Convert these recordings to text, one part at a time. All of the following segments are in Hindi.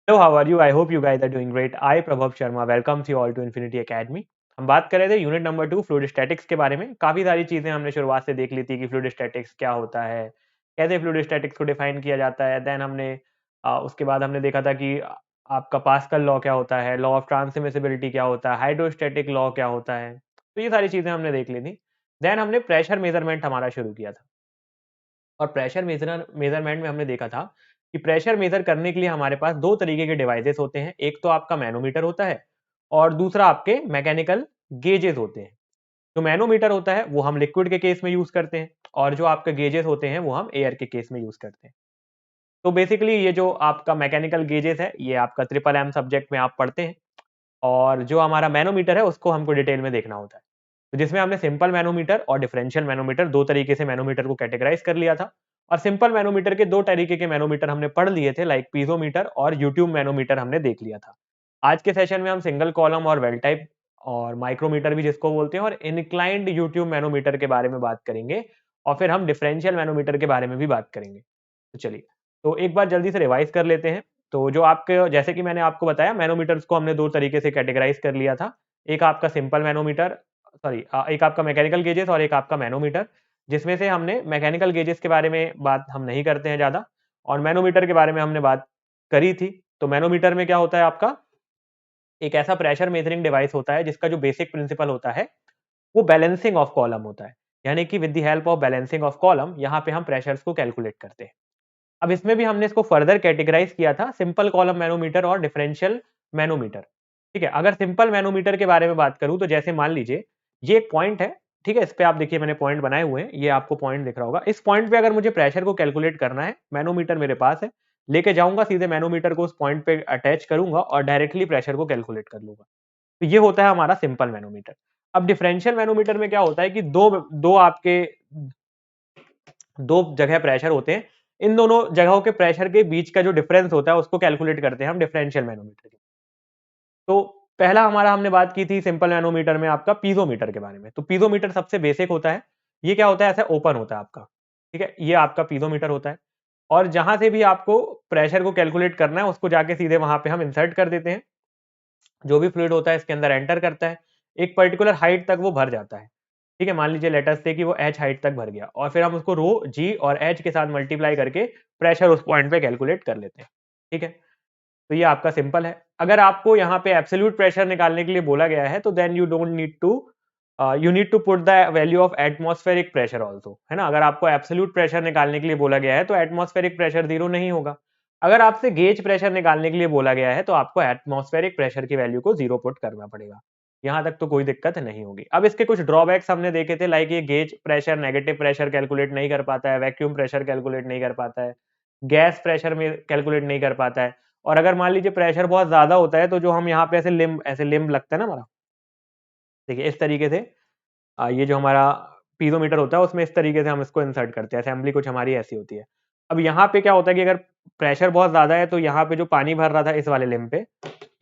Hello, how are you? I hope you guys are doing great. I Prabhav Sharma welcomes you all to Infinity Academy. हम बात कर रहे थे यूनिट नंबर 2 फ्लूइड स्टैटिक्स के बारे में। काफ़ी सारी चीज़ें हमने शुरुआत से देख ली थी कि फ्लूइड स्टैटिक्स क्या होता है, कैसे फ्लूइड स्टैटिक्स को डिफाइन किया जाता है। देन हमने उसके बाद हमने देखा था कि आपका पास्कल लॉ क्या होता है, लॉ ऑफ ट्रांसमिसिबिलिटी क्या होता है, हाइड्रोस्टैटिक लॉ क्या होता है। तो ये सारी चीज़ें हमने देख ली थी। देन हमने प्रेशर मेजरमेंट हमारा शुरू किया था। और प्रेशर मेजरमेंट में हमने देखा था कि प्रेशर मेजर करने के लिए हमारे पास दो तरीके के डिवाइसेस होते हैं। एक तो आपका मैनोमीटर होता है और दूसरा आपके मैकेनिकल गेजेस होते हैं। जो मैनोमीटर होता है वो हम लिक्विड के केस में यूज करते हैं और जो आपके गेजेस होते हैं वो हम एयर के केस में यूज करते हैं। तो बेसिकली ये जो आपका मैकेनिकल गेजेस है ये आपका ट्रिपल एम सब्जेक्ट में आप पढ़ते हैं और जो हमारा मैनोमीटर है उसको हमको डिटेल में देखना होता है। तो जिसमें हमने सिंपल मैनोमीटर और डिफरेंशियल मैनोमीटर दो तरीके से मैनोमीटर को कैटेगराइज कर लिया था। और सिंपल मैनोमीटर के दो तरीके के मैनोमीटर हमने पढ़ लिए थे, लाइक पीजोमीटर और यूट्यूब मैनोमीटर हमने देख लिया था। आज के सेशन में हम सिंगल कॉलम और वेल टाइप और माइक्रोमीटर भी जिसको बोलते हैं और इनक्लाइंड यूट्यूब मैनोमीटर के बारे में बात करेंगे और फिर हम डिफरेंशियल मैनोमीटर के बारे में भी बात करेंगे। तो चलिए, तो एक बार जल्दी से रिवाइज कर लेते हैं। तो जो आपके जैसे कि मैंने आपको बताया, मैनोमीटर्स को हमने दो तरीके से कैटेगराइज कर लिया था। एक आपका सिंपल मैनोमीटर, सॉरी, एक आपका मैकेनिकल गेजेस और एक आपका मैनोमीटर, जिसमें से हमने मैकेनिकल गेजेस के बारे में बात हम नहीं करते हैं ज़्यादा और मैनोमीटर के बारे में हमने बात करी थी। तो मैनोमीटर में क्या होता है आपका, एक ऐसा प्रेशर मेजरिंग डिवाइस होता है जिसका जो बेसिक प्रिंसिपल होता है वो बैलेंसिंग ऑफ कॉलम होता है। यानी कि with the help of balancing of column यहाँ पे हम प्रेशर्स को कैलकुलेट करते हैं। अब इसमें भी हमने इसको फर्दर कैटेगराइज किया था, सिंपल कॉलम मैनोमीटर और डिफरेंशियल मैनोमीटर। ठीक है, अगर सिंपल मैनोमीटर के बारे में बात करूं तो जैसे मान लीजिए ये एक पॉइंट है। ठीक है, इस पे आप देखिए मैंने पॉइंट बनाए हुए हैं, ये आपको पॉइंट दिख रहा होगा। इस पॉइंट पे अगर मुझे प्रेशर को कैलकुलेट करना है, मैनोमीटर मेरे पास है, लेके जाऊंगा सीधे मैनोमीटर को उस पॉइंट पे अटैच करूंगा और डायरेक्टली प्रेशर को कैलकुलेट कर लूंगा। तो ये होता है हमारा सिंपल मैनोमीटर। अब डिफरेंशियल मैनोमीटर में क्या होता है कि दो दो आपके दो जगह प्रेशर होते हैं। इन दोनों जगहों के प्रेशर के बीच का जो डिफरेंस होता है उसको कैलकुलेट करते हैं हम डिफरेंशियल मैनोमीटर के। तो पहला हमारा हमने बात की थी सिंपल मैनोमीटर में आपका पीजोमीटर के बारे में। तो पीजोमीटर सबसे बेसिक होता है। ये क्या होता है, ऐसा ओपन होता है आपका। ठीक है, ये आपका पीजोमीटर होता है और जहां से भी आपको प्रेशर को कैलकुलेट करना है उसको जाके सीधे वहां पे हम इंसर्ट कर देते हैं। जो भी फ्लूइड होता है इसके अंदर एंटर करता है, एक पर्टिकुलर हाइट तक वो भर जाता है। ठीक है, मान लीजिए लेटर से कि वो एच हाइट तक भर गया और फिर हम उसको रो जी और एच के साथ मल्टीप्लाई करके प्रेशर उस पॉइंट पे कैलकुलेट कर लेते हैं। ठीक है, तो ये आपका सिंपल है। अगर आपको यहाँ पे एब्सोल्यूट प्रेशर निकालने के लिए बोला गया है तो then you need to put the value of atmospheric pressure also, है ना। अगर आपको एब्सोल्यूट प्रेशर निकालने के लिए बोला गया है तो एटमॉस्फेरिक प्रेशर जीरो नहीं होगा। अगर आपसे गेज प्रेशर निकालने के लिए बोला गया है तो आपको एटमॉस्फेरिक प्रेशर की वैल्यू को जीरो पुट करना पड़ेगा। यहाँ तक तो कोई दिक्कत नहीं होगी। अब इसके कुछ ड्रॉबैक्स हमने देखे थे, लाइक ये gauge pressure negative pressure calculate नहीं कर पाता है, वैक्यूम प्रेशर कैलकुलेट नहीं कर पाता है, गैस प्रेशर में कैलकुलेट नहीं कर पाता है। और अगर मान लीजिए प्रेशर बहुत ज्यादा होता है तो जो हम यहाँ पे ऐसे लिम्ब लगता है ना हमारा, देखिए इस तरीके से ये जो हमारा पीजोमीटर होता है उसमें इस तरीके से हम इसको इंसर्ट करते हैं, असेंबली कुछ हमारी ऐसी होती है। अब यहाँ पे क्या होता है कि अगर प्रेशर बहुत ज्यादा है तो यहाँ पे जो पानी भर रहा था इस वाले लिम्ब पे,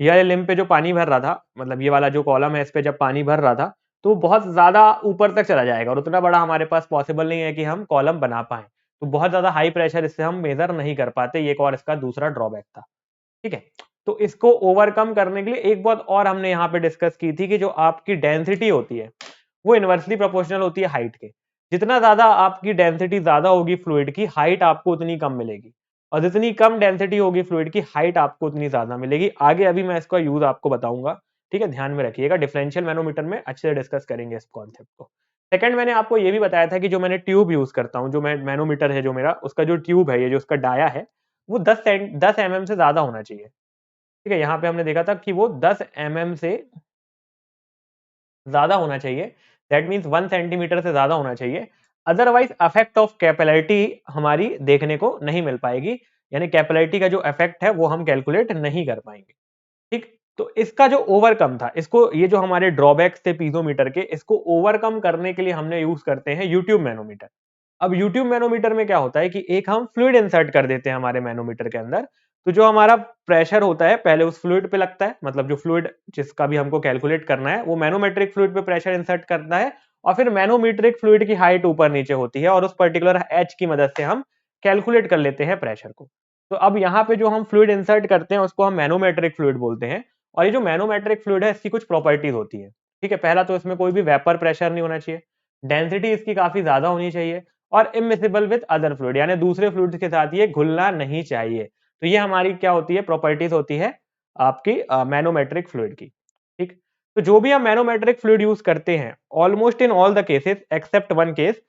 ये वाले लिम्ब पे जो पानी भर रहा था, मतलब ये वाला जो कॉलम है इस पे जब पानी भर रहा था तो वो बहुत ज्यादा ऊपर तक चला जाएगा और उतना बड़ा हमारे पास पॉसिबल नहीं है कि हम कॉलम बना पाए। तो बहुत ज्यादा हाई प्रेशर इससे हम मेजर नहीं कर पाते, ये एक और इसका दूसरा ड्रॉबैक था। ठीक है, तो इसको ओवरकम करने के लिए एक बात और हमने यहाँ पे डिस्कस की थी कि जो आपकी डेंसिटी होती है वो इनवर्सली प्रोपोर्शनल होती है हाइट के। जितना ज्यादा आपकी डेंसिटी ज्यादा होगी फ्लूइड की, हाइट आपको उतनी कम मिलेगी और जितनी कम डेंसिटी होगी फ्लूइड की, हाइट आपको उतनी ज्यादा मिलेगी। आगे अभी मैं इसका यूज आपको बताऊंगा। ठीक है, ध्यान में रखिएगा, डिफरेंशियल मैनोमीटर में अच्छे से डिस्कस करेंगे इस कॉन्सेप्ट को। सेकंड, मैंने आपको ये भी बताया था कि जो मैंने ट्यूब यूज करता हूँ, जो मैं मैनोमीटर है जो मेरा, उसका जो ट्यूब है, ये जो उसका डाया है वो 10 mm से ज्यादा होना चाहिए। ठीक है, यहाँ पे हमने देखा था कि वो 10 mm से ज्यादा होना चाहिए। दैट मीन्स 1 सेंटीमीटर से ज्यादा होना चाहिए। अदरवाइज अफेक्ट ऑफ कैपिलरिटी हमारी देखने को नहीं मिल पाएगी, यानी कैपिलरिटी का जो इफेक्ट है वो हम कैलकुलेट नहीं कर पाएंगे। ठीक, तो इसका जो ओवरकम था, इसको ये जो हमारे ड्रॉबैक्स थे पीजोमीटर के, इसको ओवरकम करने के लिए हमने यूज करते हैं यूट्यूब मैनोमीटर। अब यूट्यूब मैनोमीटर में क्या होता है कि एक हम फ्लूइड इंसर्ट कर देते हैं हमारे मैनोमीटर के अंदर। तो जो हमारा प्रेशर होता है पहले उस फ्लूइड पे लगता है, मतलब जो फ्लूइड जिसका भी हमको कैलकुलेट करना है वो मैनोमेट्रिक फ्लूइड पे प्रेशर इंसर्ट करना है और फिर मैनोमीट्रिक फ्लूइड की हाइट ऊपर नीचे होती है और उस पर्टिकुलर एच की मदद से हम कैलकुलेट कर लेते हैं प्रेशर को। तो अब यहाँ पे जो हम फ्लूइड इंसर्ट करते हैं उसको हम मैनोमेट्रिक फ्लूइड बोलते हैं। और ये जो मैनोमेट्रिक फ्लूइड है इसकी कुछ प्रॉपर्टीज होती है। ठीक है, पहला तो इसमें कोई भी वेपर प्रेशर नहीं होना चाहिए, डेंसिटी इसकी काफी ज्यादा होनी चाहिए, और इमिसिबल विद अदर फ्लूइड, यानी दूसरे फ्लूइड के साथ ये घुलना नहीं चाहिए। तो ये हमारी क्या होती है, प्रॉपर्टीज होती है आपकी मैनोमेट्रिक फ्लूइड की। ठीक, तो जो भी हम मैनोमेट्रिक फ्लूइड यूज करते हैं, almost in all the cases except one case,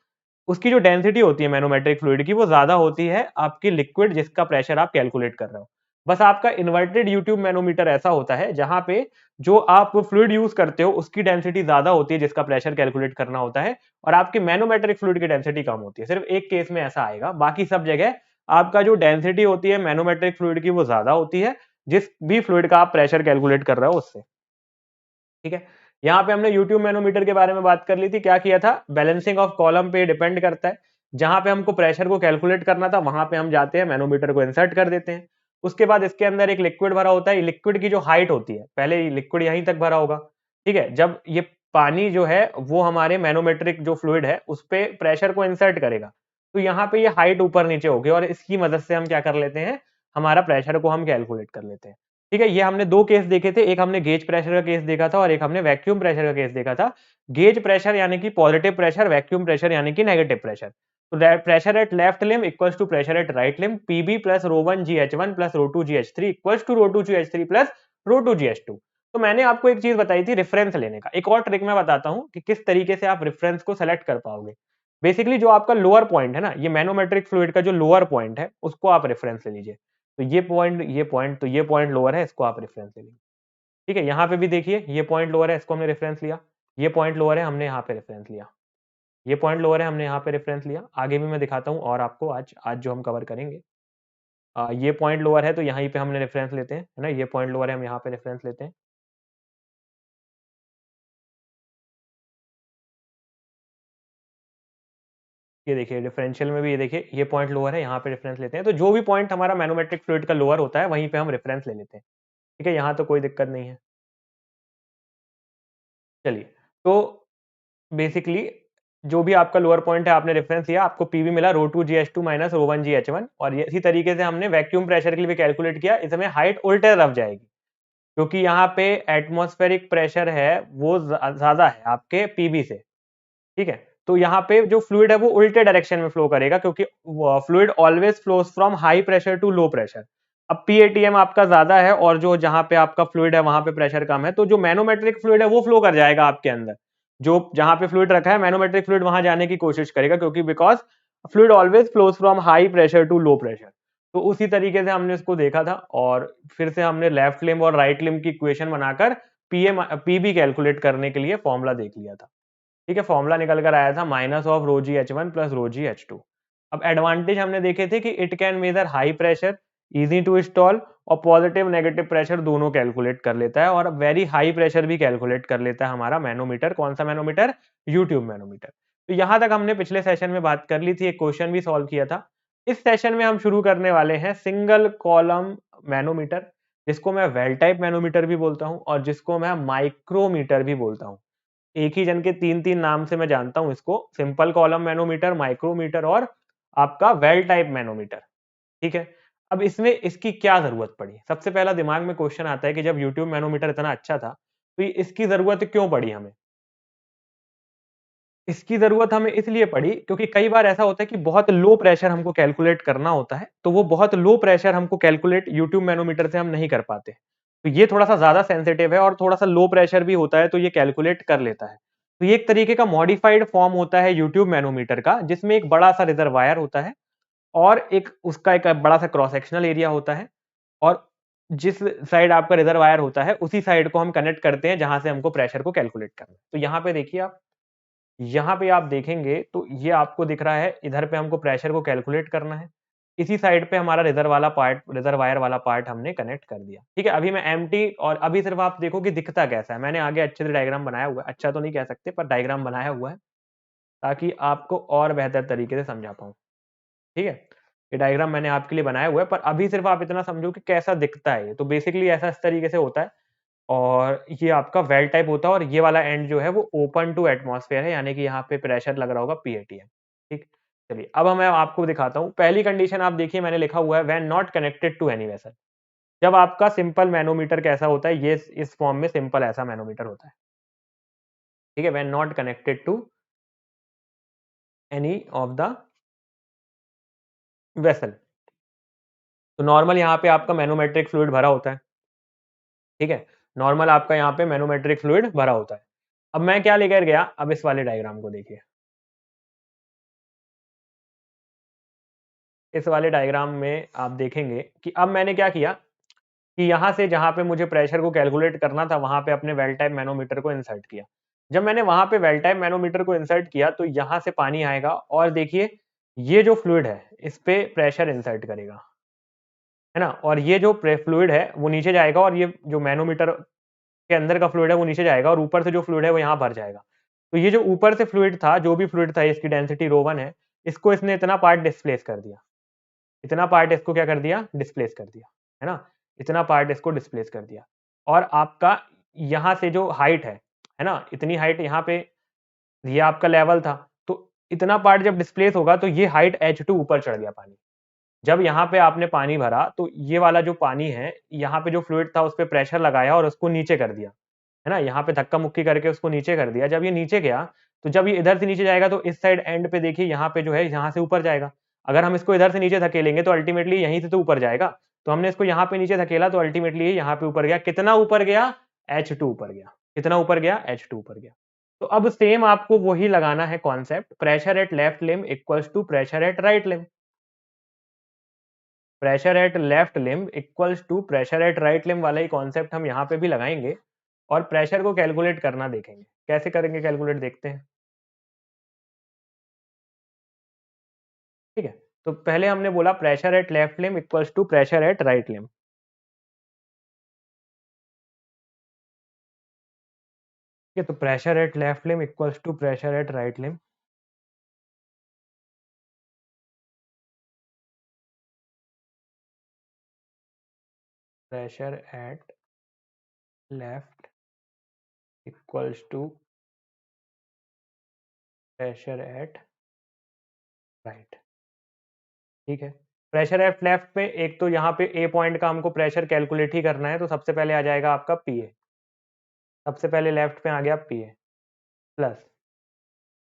उसकी जो डेंसिटी होती है मैनोमेट्रिक फ्लूइड की वो ज्यादा होती है आपकी लिक्विड जिसका प्रेशर आप कैलकुलेट कर रहे हो। बस आपका इन्वर्टेड यूट्यूब मैनोमीटर ऐसा होता है जहां पे जो आप फ्लूइड यूज करते हो उसकी डेंसिटी ज्यादा होती है जिसका प्रेशर कैलकुलेट करना होता है, और आपकी मैनोमेट्रिक फ्लूइड की डेंसिटी कम होती है। सिर्फ एक केस में ऐसा आएगा, बाकी सब जगह आपका जो डेंसिटी होती है मैनोमेट्रिक फ्लूइड की वो ज्यादा होती है जिस भी फ्लूइड का आप प्रेशर कैलकुलेट कर रहे हो उससे। ठीक है, यहाँ पे हमने यूट्यूब मैनोमीटर के बारे में बात कर ली थी। क्या किया था, बैलेंसिंग ऑफ कॉलम पे डिपेंड करता है, जहां पे हमको प्रेशर को कैलकुलेट करना था वहां पे हम जाते हैं, मैनोमीटर को इंसर्ट कर देते हैं। उसके बाद इसके अंदर एक लिक्विड भरा होता है, लिक्विड की जो हाइट होती है, पहले लिक्विड यहीं तक भरा होगा। ठीक है, जब ये पानी जो है वो हमारे मैनोमेट्रिक जो फ्लूइड है उस पे प्रेशर को इंसर्ट करेगा, तो यहाँ पे ये हाइट ऊपर नीचे होगी, और इसकी मदद से हम क्या कर लेते हैं, हमारा प्रेशर को हम कैलकुलेट कर लेते हैं। ठीक है, ये हमने दो केस देखे थे, एक हमने गेज प्रेशर का केस देखा था और एक हमने वैक्यूम प्रेशर का केस देखा था। गेज प्रेशर यानी कि पॉजिटिव प्रेशर, वैक्यूम प्रेशर यानी कि नेगेटिव प्रेशर। तो pressure at left limb equals to pressure at right limb, PB plus rho 1 GH1 plus rho 2 GH3 equals to rho 2 GH3 plus rho 2 GH2। तो मैंने आपको एक चीज बताई थी रेफरेंस लेने का, एक और ट्रिक मैं बताता हूं कि किस तरीके से आप रेफरेंस को सेलेक्ट कर पाओगे। बेसिकली जो आपका लोअर पॉइंट है ना, ये मैनोमेट्रिक फ्लूइड का जो लोअर पॉइंट है उसको आप रेफरेंस ले लीजिए। तो ये पॉइंट, ये पॉइंट, तो ये पॉइंट लोअर है, इसको आप रेफरेंस ले लीजिए। ठीक है, यहाँ पे भी देखिए ये पॉइंट लोअर है, इसको हमने रेफरेंस लिया। ये पॉइंट लोअर है, हमने यहाँ पे रेफरेंस लिया। ये पॉइंट लोअर है, हमने यहाँ पे रेफरेंस लिया। आगे भी मैं दिखाता हूँ और आपको आज आज जो हम कवर करेंगे। ये पॉइंट लोअर है तो यहीं पे हमने रेफरेंस लेते हैं, है ना, ये पॉइंट लोअर है, हम यहाँ पे रेफरेंस लेते हैं। ये देखिए डिफरेंशियल में भी ये देखिए ये पॉइंट लोअर है, यहाँ पे रेफरेंस लेते हैं। तो जो भी पॉइंट हमारा मैनोमेट्रिक फ्लूइड का लोअर होता है वहीं पे हम रेफरेंस ले लेते हैं। ठीक है, यहाँ तो कोई दिक्कत नहीं है। चलिए, तो बेसिकली जो भी आपका लोअर पॉइंट है आपने रेफरेंस लिया, आपको पीवी मिला रो 2 GH2 माइनस रो 1 GH1, और ये इसी तरीके से हमने वैक्यूम प्रेशर के लिए भी कैलकुलेट किया। इसमें हाइट उल्टे तरफ जाएगी क्योंकि यहाँ पे एटमॉस्फेरिक प्रेशर है वो ज्यादा है आपके पीबी से। ठीक है, तो यहाँ पे जो फ्लूइड है वो उल्टे डायरेक्शन में फ्लो करेगा क्योंकि fluid always flows from high pressure to low pressure. अब पीएटीएम आपका ज्यादा है और जो जहां पे आपका फ्लूइड है वहां पे प्रेशर कम है, तो जो मैनोमेट्रिक फ्लूइड है वो फ्लो कर जाएगा आपके अंदर। जो जहां पे फ्लूइड रखा है मैनोमेट्रिक फ्लूइड वहां जाने की कोशिश करेगा, क्योंकि because fluid always flows from high pressure to low pressure. तो उसी तरीके से हमने इसको देखा था, और फिर से हमने लेफ्ट लिम्ब और राइट लिम्ब की इक्वेशन बनाकर पीबी कैलकुलेट करने के लिए फॉर्मूला देख लिया था। ठीक है, फॉर्मूला निकल कर आया था minus of rho G H1 plus rho G H2। अब एडवांटेज हमने देखे थे कि it can measure high pressure, easy to install, और पॉजिटिव नेगेटिव प्रेशर दोनों कैलकुलेट कर लेता है, और वेरी हाई प्रेशर भी कैलकुलेट कर लेता है हमारा मैनोमीटर। कौन सा मैनोमीटर, यूट्यूब मैनोमीटर। तो यहां तक हमने पिछले सेशन में बात कर ली थी, एक क्वेश्चन भी सॉल्व किया था। इस सेशन में हम शुरू करने वाले हैं सिंगल कॉलम मैनोमीटर, जिसको मैं वेल टाइप मैनोमीटर भी बोलता हूं और जिसको मैं माइक्रोमीटर भी बोलता हूं। एक ही जन के तीन तीन नाम से मैं जानता हूं इसको, सिंपल कॉलम मैनोमीटर, माइक्रोमीटर और आपका वेल टाइप मैनोमीटर। ठीक है, अब इसमें इसकी क्या जरूरत पड़ी, सबसे पहला दिमाग में क्वेश्चन आता है कि जब यूट्यूब मैनोमीटर इतना अच्छा था तो इसकी जरूरत क्यों पड़ी हमें। इसकी जरूरत हमें इसलिए पड़ी क्योंकि कई बार ऐसा होता है कि बहुत लो प्रेशर हमको कैलकुलेट करना होता है, तो वो बहुत लो प्रेशर हमको कैलकुलेट यूट्यूब मैनोमीटर से हम नहीं कर पाते। तो ये थोड़ा सा ज्यादा सेंसिटिव है और थोड़ा सा लो प्रेशर भी होता है, तो ये कैलकुलेट कर लेता है। तो ये एक तरीके का मॉडिफाइड फॉर्म होता है यूट्यूब मैनोमीटर का, जिसमें एक बड़ा सा रिजर्वायर होता है और एक उसका एक बड़ा सा क्रॉस सेक्शनल एरिया होता है, और जिस साइड आपका रिजर्वायर होता है उसी साइड को हम कनेक्ट करते हैं जहां से हमको प्रेशर को कैलकुलेट करना है। तो यहाँ पे देखिए आप, यहाँ पे आप देखेंगे तो ये आपको दिख रहा है, इधर पे हमको प्रेशर को कैलकुलेट करना है, इसी साइड पे हमारा रिजर्वायर वाला पार्ट हमने कनेक्ट कर दिया। ठीक है, अभी मैं एम्प्टी, और अभी सिर्फ आप देखो कि दिखता कैसा है। मैंने आगे अच्छे से डायग्राम बनाया हुआ है, अच्छा तो नहीं कह सकते पर डायग्राम बनाया हुआ है ताकि आपको और बेहतर तरीके से समझा पाऊँ। ठीक है, ये डायग्राम मैंने आपके लिए बनाया हुआ है, पर अभी सिर्फ आप इतना समझो कि कैसा दिखता है ये। तो बेसिकली ऐसा इस तरीके से होता है, और ये आपका वेल टाइप होता है, और ये वाला एंड जो है वो ओपन टू एटमॉस्फेयर है, यानी कि यहाँ पे प्रेशर लग रहा होगा पीएटीएम। ठीक, चलिए अब मैं आपको दिखाता हूँ। पहली कंडीशन आप देखिए मैंने लिखा हुआ है when not connected to any vessel. जब आपका सिंपल मैनोमीटर कैसा होता है, ये इस फॉर्म में सिंपल ऐसा मैनोमीटर होता है, ठीक है, when not connected to any of the vessel. तो नॉर्मल यहाँ पे आपका मैनोमेट्रिक फ्लूइड भरा होता है, ठीक है, नॉर्मल आपका यहाँ पे मैनोमेट्रिक फ्लूइड भरा होता है। अब मैं क्या लेकर गया, अब इस वाले डायग्राम को देखिए। इस वाले डायग्राम में आप देखेंगे कि अब मैंने क्या किया कि यहाँ से जहाँ पे मुझे प्रेशर को कैलकुलेट करना था, वहाँ पे अपने वेल टाइप मैनोमीटर को इंसर्ट किया। जब मैंने वहाँ पे वेल टाइप मैनोमीटर को इंसर्ट किया तो यहाँ से पानी आएगा और देखिए ये जो फ्लूइड है इस पे प्रेशर इंसर्ट करेगा, है ना, और ये जो फ्लूइड है वो नीचे जाएगा और ये जो मैनोमीटर के अंदर का फ्लूइड है वो नीचे जाएगा और ऊपर से जो फ्लूइड है वो यहाँ भर जाएगा। तो ये जो ऊपर से फ्लूइड था, जो भी फ्लूइड था, इसकी डेंसिटी ρ1 है, इसको इसने इतना पार्ट डिस्प्लेस कर दिया, इतना पार्ट इसको क्या कर दिया, डिस्प्लेस कर दिया, है ना, इतना पार्ट इसको डिस्प्लेस कर दिया। और आपका यहाँ से जो हाइट है ना, इतनी हाइट यहाँ पे ये आपका लेवल था, तो इतना पार्ट जब डिस्प्लेस होगा तो ये हाइट h2 ऊपर चढ़ गया पानी। जब यहाँ पे आपने पानी भरा तो ये वाला जो पानी है, यहाँ पे जो फ्लूइड था उस पे प्रेशर लगाया और उसको नीचे कर दिया, है ना, यहाँ पे धक्का-मुक्की करके उसको नीचे कर दिया। जब ये नीचे गया, तो जब ये इधर से नीचे जाएगा तो इस साइड एंड पे देखिए यहाँ पे जो है यहाँ से ऊपर जाएगा। अगर हम इसको इधर से नीचे धकेलेंगे तो अल्टीमेटली यहीं से तो ऊपर जाएगा। तो हमने इसको यहाँ पे नीचे धकेला तो अल्टीमेटली ये यहाँ पे ऊपर गया। कितना ऊपर गया? H2 ऊपर गया। कितना ऊपर गया? H2 ऊपर गया। तो अब सेम आपको वही लगाना है concept, pressure at left limb equals to pressure at right limb. Pressure at left limb equals to pressure at right limb वाला ही कॉन्सेप्ट हम यहाँ पे भी लगाएंगे और प्रेशर को कैलकुलेट करना देखेंगे। कैसे करेंगे कैलकुलेट, देखते हैं, ठीक है। तो पहले हमने बोला pressure at left limb equals to pressure at right limb, ठीक है। तो pressure at left limb equals to pressure at right limb, pressure at left equals to pressure at right, ठीक है। प्रेशर एट लेफ्ट पे एक तो यहाँ पे ए पॉइंट का हमको प्रेशर कैलकुलेट ही करना है, तो सबसे पहले आ जाएगा आपका पीए। सबसे पहले लेफ्ट पे आ गया पीए प्लस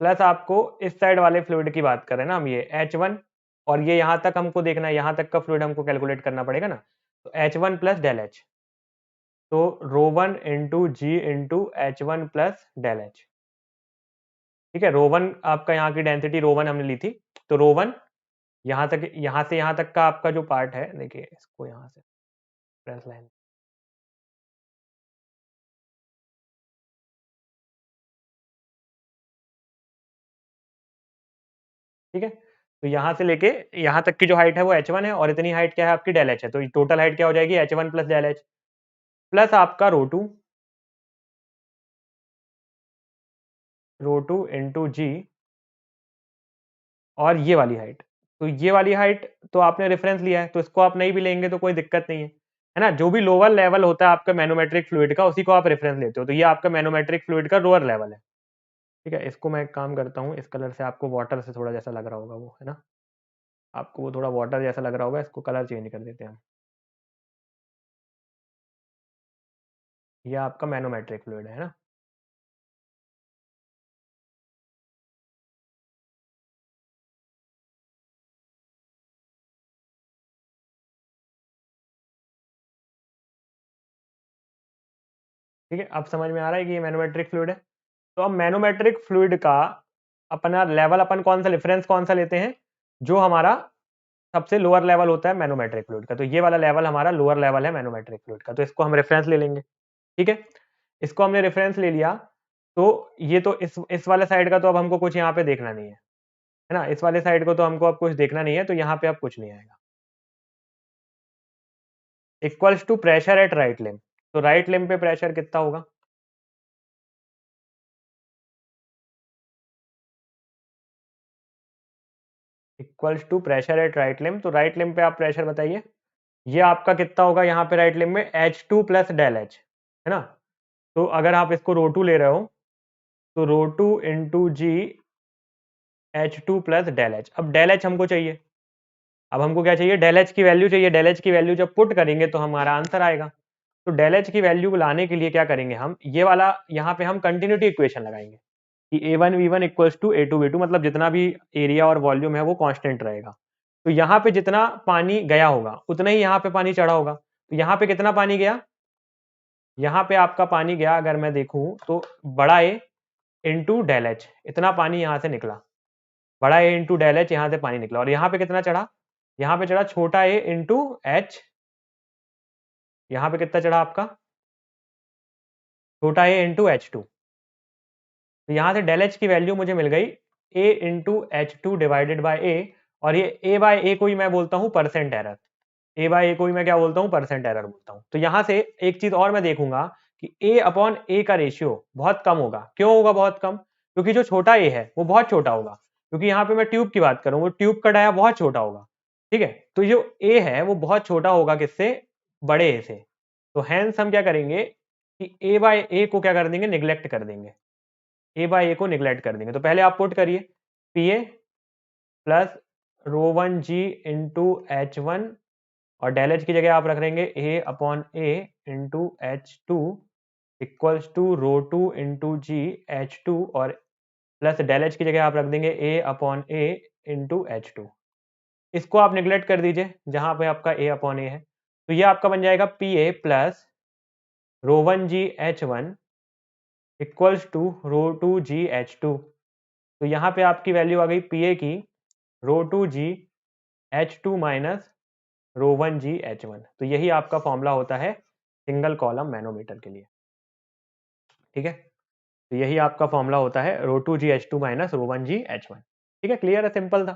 प्लस आपको इस साइड वाले फ्लूइड की बात करें ना हम, ये H1 और ये यहाँ तक हमको देखना है, यहाँ तक का फ्लूइड हमको कैलकुलेट करना पड़ेगा ना, तो H1 प्लस डेल एच, तो ρ1 into g into H1 plus del H, ठीक है। ρ1 आपका यहाँ की डेंसिटी ρ1 हमने ली थी, तो ρ1 यहाँ तक, यहाँ से यहाँ तक का आपका जो पार्ट है, देखिए इसको यहाँ से रेफरेंस लाइन, ठीक है। तो यहाँ से लेके यहाँ तक की जो हाइट है वो H1 है और इतनी हाइट क्या है आपकी, डेल एच है। तो टोटल हाइट क्या हो जाएगी, H1 plus del H plus आपका ρ2 इंटू जी और ये वाली हाइट। तो ये वाली हाइट तो आपने रेफरेंस लिया है, तो इसको आप नहीं भी लेंगे तो कोई दिक्कत नहीं है ना। जो भी लोअर लेवल होता है आपका मैनोमेट्रिक फ्लूइड का, उसी को आप रेफरेंस लेते हो। तो ये आपका मैनोमेट्रिक फ्लूइड का लोअर लेवल है, ठीक है। इसको मैं एक काम करता हूँ, इस कलर से आपको वाटर से थोड़ा जैसा लग रहा होगा वो, है ना, आपको वो थोड़ा वाटर जैसा लग रहा होगा, इसको कलर चेंज कर देते हैं हम। ये आपका मैनोमेट्रिक फ्लूइड है ना। ठीक है, अब समझ में आ रहा है कि ये मैनोमेट्रिक फ्लूइड है। तो अब मैनोमेट्रिक फ्लूइड का अपना लेवल, अपन कौन सा रेफरेंस कौन सा लेते हैं, जो हमारा सबसे लोअर लेवल होता है मैनोमेट्रिक फ्लूइड का। तो ये वाला लेवल हमारा लोअर लेवल है मैनोमेट्रिक फ्लूइड का, तो इसको हम रेफरेंस ले लेंगे, ठीक है। इसको हमने रेफरेंस ले लिया, तो ये तो इस वाले साइड का तो अब हमको कुछ यहाँ पे देखना नहीं है ना, इस वाले साइड को तो हमको अब कुछ देखना नहीं है, तो यहाँ पे अब कुछ नहीं आएगा। Equals to pressure at right limb, तो राइट लिम्ब पे प्रेशर कितना होगा, equals to pressure at right limb. तो राइट लिम्ब पे आप प्रेशर बताइए, ये आपका कितना होगा यहाँ पे राइट लिम्ब में, H2 प्लस डेल एच, है ना। तो अगर आप इसको ρ2 ले रहे हो, तो ρ2 into g H2 plus del H. अब डेल एच हमको चाहिए, अब हमको क्या चाहिए, डेल एच की वैल्यू चाहिए। डेल एच की वैल्यू जब पुट करेंगे तो हमारा आंसर आएगा। तो डेल एच की वैल्यू को लाने के लिए क्या करेंगे, हम ये वाला यहाँ पे हम कंटिन्यूटी इक्वेशन लगाएंगे कि A1 V1 equals to A2 V2, मतलब जितना भी एरिया और वॉल्यूम है वो कांस्टेंट रहेगा। तो यहाँ पे जितना पानी गया होगा उतना ही यहाँ पे पानी चढ़ा होगा। तो यहाँ पे कितना पानी गया, यहाँ पे आपका पानी गया, अगर मैं देखूं तो बड़ा ए इंटू डेल एच, इतना पानी यहाँ से निकला। बड़ा ए इंटू डेल एच यहाँ से पानी निकला। और यहाँ पे कितना चढ़ा, यहाँ पे चढ़ा छोटा ए इंटू एच। यहाँ पे कितना चढ़ा आपका, छोटा ए इंटू H2। तो यहाँ से डेल एच की वैल्यू मुझे मिल गई ए इंटू H2 डिवाइडेड बाई ए। और ये ए बाय ए को ही मैं बोलता हूँ परसेंट एरर। ए बाय ए को ही मैं क्या बोलता हूँ, परसेंट एरर बोलता हूँ। तो यहाँ से एक चीज और मैं देखूंगा कि ए अपॉन ए का रेशियो बहुत कम होगा। क्यों होगा बहुत कम, क्योंकि जो छोटा ए है वो बहुत छोटा होगा। क्योंकि यहाँ पे मैं ट्यूब की बात करूँ, वो ट्यूब का डाया बहुत छोटा होगा। ठीक है, तो जो ए है वो बहुत छोटा होगा किससे, बड़े ए से। तो हैंस हम क्या करेंगे कि ए बाय ए को क्या कर देंगे, निग्लेक्ट कर देंगे। ए बाय ए को निग्लेक्ट कर देंगे। तो पहले आप पुट करिए, P A plus ρ1g into H1, और डेल एच की जगह आप रख देंगे A upon A into H2 equals to ρ2 into g H2, और प्लस डेल एच की जगह आप रख देंगे A upon A into H2। इसको आप निगलेक्ट कर दीजिए जहां पे आपका ए अपॉन ए है। तो ये आपका बन जाएगा P A plus ρ1g H1 equals to ρ2g H2। तो यहाँ पे आपकी वैल्यू आ गई पी ए की ρ2g H2 minus ρ1g H1। तो यही आपका फॉर्मूला होता है सिंगल कॉलम मैनोमीटर के लिए। ठीक है, तो यही आपका फॉर्मूला होता है ρ2g H2 minus ρ1g H1। ठीक है, क्लियर है, सिंपल था,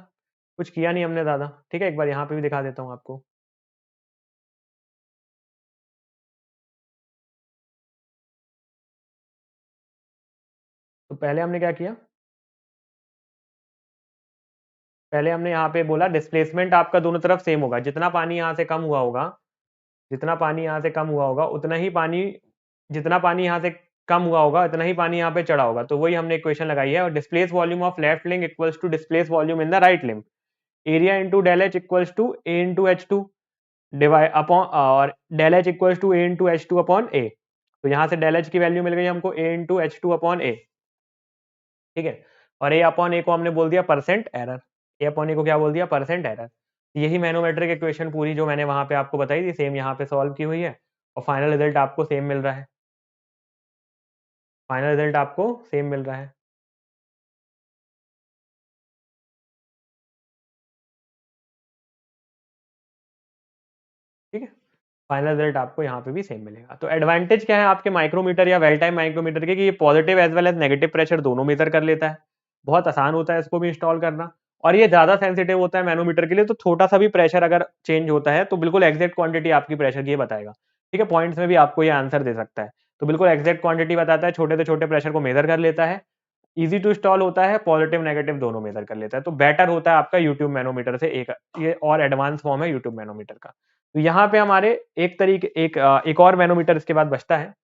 कुछ किया नहीं हमने ज़्यादा। ठीक है, एक बार यहाँ पे भी दिखा देता हूँ आपको। तो पहले हमने क्या किया, पहले हमने यहाँ पे बोला डिस्प्लेसमेंट आपका दोनों तरफ सेम होगा। जितना पानी यहाँ से कम हुआ होगा, जितना पानी यहाँ से कम हुआ होगा उतना ही पानी, जितना पानी यहाँ से कम हुआ होगा उतना ही पानी यहाँ पे चढ़ा होगा। तो वही हमने इक्वेशन लगाई है। और displace volume of left limb equals to displace volume in the right limb, area into del H equals to A into H2 divide upon, और del H equals to A into H2 upon A. तो यहाँ से डेल एच की वैल्यू मिल गई हमको ए इंटू H2 अपॉन ए। ठीक है, और ए अपॉन ए को हमने बोल दिया परसेंट एरर। ए अपॉन ए को क्या बोल दिया, परसेंट एरर। यही मैनोमेट्रिक इक्वेशन पूरी जो मैंने वहां पे आपको बताई थी सेम यहाँ पे सॉल्व की हुई है, और फाइनल रिजल्ट आपको सेम मिल रहा है। फाइनल रिजल्ट आपको सेम मिल रहा है। ठीक है, फाइनल रिजल्ट आपको यहाँ पे भी सेम मिलेगा। तो एडवांटेज क्या है आपके माइक्रोमीटर या वेल टाइम माइक्रोमीटर के, कि ये positive as well as negative pressure दोनों मेजर कर लेता है। बहुत आसान होता है इसको भी इंस्टॉल करना। और ये ज्यादा सेंसिटिव होता है मैनोमीटर के लिए, तो छोटा सा भी प्रेशर अगर चेंज होता है तो बिल्कुल एग्जैक्ट क्वांटिटी आपकी प्रेशर की ये बताएगा। ठीक है, पॉइंट्स में भी आपको ये आंसर दे सकता है। तो बिल्कुल एग्जैक्ट क्वांटिटी बताता है, छोटे से छोटे प्रेशर को मेजर कर लेता है, इजी टू इंस्टॉल होता है, पॉजिटिव नेगेटिव दोनों मेजर कर लेता है। तो बेटर होता है आपका यूट्यूब मैनोमीटर से। एक ये और एडवांस फॉर्म है यूट्यूब मैनोमीटर का। तो यहाँ पे हमारे एक तरीके एक और मैनोमीटर इसके बाद बचता है।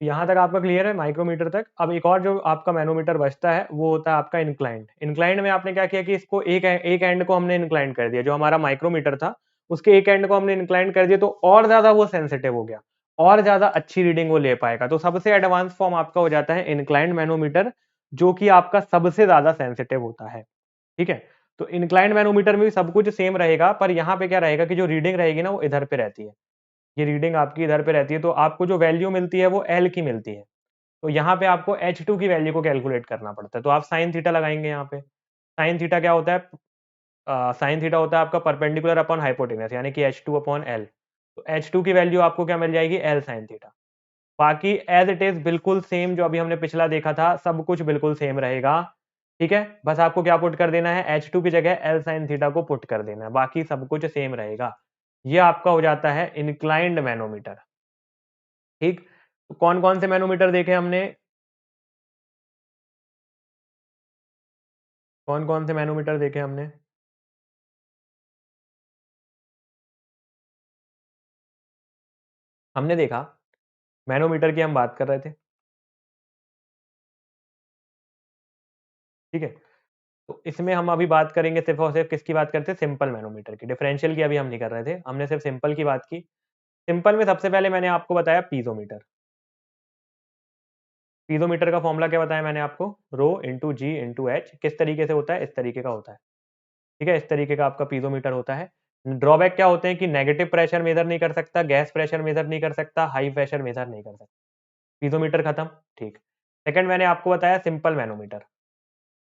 यहाँ तक आपका क्लियर है माइक्रोमीटर तक। अब एक और जो आपका मैनोमीटर बचता है वो होता है आपका इंक्लाइंड। इंक्लाइंड में आपने क्या किया कि इसको एक एंड को हमने इंक्लाइंड कर दिया, जो हमारा माइक्रोमीटर था उसके एक एंड को हमने इंक्लाइंड कर दिया, तो और ज्यादा वो सेंसिटिव हो गया, और ज्यादा अच्छी रीडिंग वो ले पाएगा। तो सबसे एडवांस फॉर्म आपका हो जाता है इंक्लाइंड मैनोमीटर, जो कि आपका सबसे ज्यादा सेंसिटिव होता है। ठीक है, तो इंक्लाइंड मैनोमीटर में भी सब कुछ सेम रहेगा, पर यहाँ पे क्या रहेगा कि जो रीडिंग रहेगी ना वो इधर पे रहती है। ये रीडिंग आपकी इधर पे रहती है, तो आपको जो वैल्यू मिलती है वो एल की मिलती है। तो यहाँ पे आपको H2 की वैल्यू को कैलकुलेट करना पड़ता है। तो आप साइन थीटा लगाएंगे यहाँ पे। साइन थीटा क्या होता है, साइन थीटा होता है आपका परपेंडिकुलर अपॉन हाइपोटेनस, यानी कि H2 अपॉन एल। तो H2 की वैल्यू आपको क्या मिल जाएगी, एल साइन थीटा। बाकी एज इट इज बिल्कुल सेम जो अभी हमने पिछला देखा था, सब कुछ बिल्कुल सेम रहेगा। ठीक है, बस आपको क्या पुट कर देना है, H2 की जगह एल साइन थीटा को पुट कर देना है, बाकी सब कुछ सेम रहेगा। ये आपका हो जाता है इंक्लाइंड मैनोमीटर। ठीक, तो कौन कौन से मैनोमीटर देखे हमने, कौन कौन से मैनोमीटर देखे हमने। हमने देखा, मैनोमीटर की हम बात कर रहे थे। ठीक है, तो इसमें हम अभी बात करेंगे सिर्फ और सिर्फ किसकी बात करते हैं, सिंपल मैनोमीटर की। डिफरेंशियल की अभी हम नहीं कर रहे थे, हमने सिर्फ सिंपल की बात की। सिंपल में सबसे पहले मैंने आपको बताया पीजोमीटर। पीजोमीटर का फॉर्मूला क्या बताया मैंने आपको, rho into g into H. किस तरीके से होता है, इस तरीके का होता है, ठीक है, इस तरीके का आपका पीजोमीटर होता है। ड्रॉबैक क्या होते हैं कि नेगेटिव प्रेशर मेजर नहीं कर सकता, गैस प्रेशर मेजर नहीं कर सकता, हाई प्रेशर मेजर नहीं कर सकता। पीजोमीटर खत्म, ठीक। सेकंड मैंने आपको बताया simple manometer,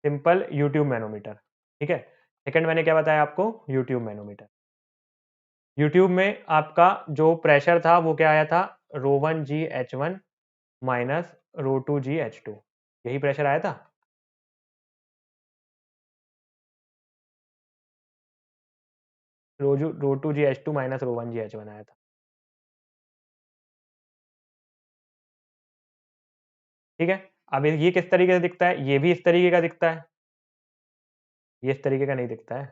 simple U tube manometer, ठीक है। सेकंड मैंने क्या बताया आपको, यूट्यूब मैनोमीटर। यूट्यूब में आपका जो प्रेशर था वो क्या आया था, रो वन जी H one minus rho two जी एच टू, यही प्रेशर आया था। रो टू जी H two minus rho one जी एच वन आया था, ठीक है। अब ये किस तरीके से दिखता है, ये भी इस तरीके का दिखता है, ये इस तरीके का नहीं दिखता है,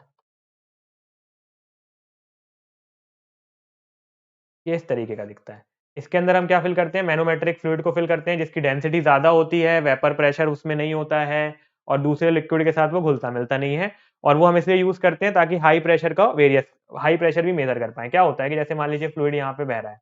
ये इस तरीके का दिखता है। इसके अंदर हम क्या फिल करते हैं, मैनोमेट्रिक फ्लूइड को फिल करते हैं जिसकी डेंसिटी ज्यादा होती है, वेपर प्रेशर उसमें नहीं होता है और दूसरे लिक्विड के साथ वो घुलता मिलता नहीं है। और वो हम इसलिए यूज करते हैं ताकि हाई प्रेशर का वेरियस, हाई प्रेशर भी मेजर कर पाए। क्या होता है कि जैसे मान लीजिए फ्लूइड यहाँ पे बह रहा है,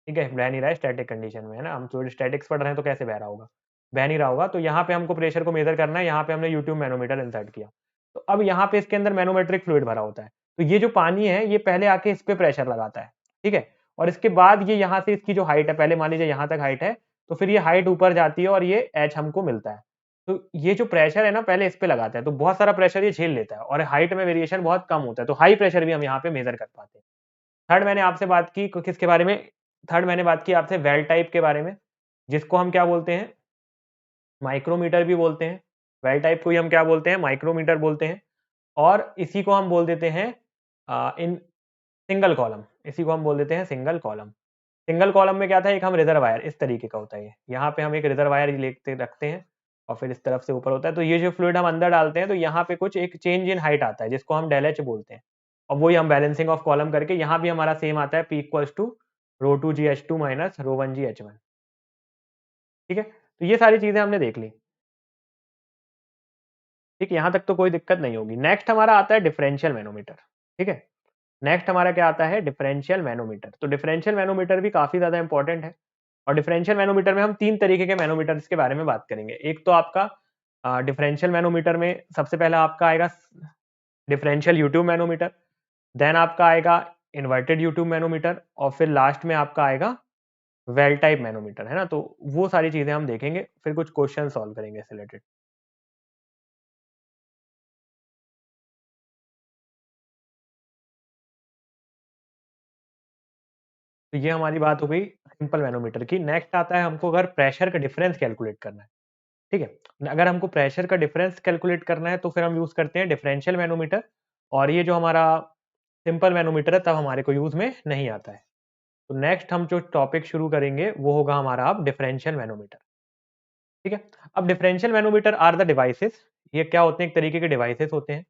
ठीक है, बह नहीं रहा है, स्टैटिक कंडीशन में है ना, हम फ्लूइड स्टैटिक्स पढ़ रहे हैं तो कैसे बह रहा होगा, बह नहीं रहा होगा। तो यहाँ पे हमको प्रेशर को मेजर करना है, यहाँ पे हमने यूट्यूब मैनोमीटर इंसर्ट किया। तो अब यहाँ पे इसके अंदर मैनोमेट्रिक फ्लूइड भरा होता है, तो ये जो पानी है ये पहले आके इस पे प्रेशर लगाता है, ठीक है। और इसके बाद ये यहाँ से इसकी जो हाइट है, पहले मान लीजिए यहाँ तक हाइट है, तो फिर ये हाइट ऊपर जाती है और ये एच हमको मिलता है। तो ये जो प्रेशर है ना पहले इस पे लगाता है, तो बहुत सारा प्रेशर ये झेल लेता है और हाइट में वेरिएशन बहुत कम होता है, तो हाई प्रेशर भी हम यहाँ पे मेजर कर पाते हैं। थर्ड मैंने आपसे बात की किसके बारे में, थर्ड मैंने बात की आपसे वेल टाइप के बारे में, जिसको हम क्या बोलते हैं, माइक्रोमीटर भी बोलते हैं। वेल टाइप को ही हम क्या बोलते हैं, माइक्रोमीटर बोलते हैं। और इसी को हम बोल देते हैं इन सिंगल कॉलम, इसी को हम बोल देते हैं सिंगल कॉलम। सिंगल कॉलम में क्या था, एक हम रिजर्वायर इस तरीके का होता है, ये यहाँ पे हम एक रिजर्वायर लेते रखते हैं और फिर इस तरफ से ऊपर होता है। तो ये जो फ्लूइड हम अंदर डालते हैं तो यहाँ पे कुछ एक चेंज इन हाइट आता है जिसको हम डेल एच बोलते हैं। और वही हम बैलेंसिंग ऑफ कॉलम करके यहाँ भी हमारा सेम आता है, P equals to rho two ji H two minus rho one ji H one, ठीक है। तो ये सारी चीजें हमने देख ली, ठीक है, यहाँ तक तो कोई दिक्कत नहीं होगी। नेक्स्ट हमारा आता है डिफरेंशियल मैनोमीटर, ठीक है। नेक्स्ट हमारा क्या आता है, डिफरेंशियल मैनोमीटर। तो डिफरेंशियल मैनोमीटर भी काफी ज्यादा इंपॉर्टेंट है। और डिफरेंशियल मैनोमीटर में हम तीन तरीके के मैनोमीटर्स के बारे में बात करेंगे। एक तो आपका डिफरेंशियल मैनोमीटर में सबसे पहला आपका आएगा डिफरेंशियल यूट्यूब मैनोमीटर, देन आपका आएगा इन्वर्टेड यूट्यूब मैनोमीटर और फिर लास्ट में आपका आएगा वेल टाइप मैनोमीटर, है ना। तो वो सारी चीजें हम देखेंगे, फिर कुछ क्वेश्चन सॉल्व करेंगे इससे रिलेटेड। तो ये हमारी बात हो गई सिंपल मैनोमीटर की। नेक्स्ट आता है हमको अगर प्रेशर का डिफरेंस कैलकुलेट करना है, ठीक है। अगर हमको प्रेशर का डिफरेंस कैलकुलेट करना है तो फिर हम यूज करते हैं डिफरेंशियल मैनोमीटर। और ये जो हमारा सिंपल मैनोमीटर है तब हमारे को यूज में नहीं आता है। तो नेक्स्ट हम जो टॉपिक शुरू करेंगे वो होगा हमारा अब डिफरेंशियल मैनोमीटर, ठीक है। अब differential manometer are the devices, ये क्या होते हैं, एक तरीके के डिवाइसेस होते हैं,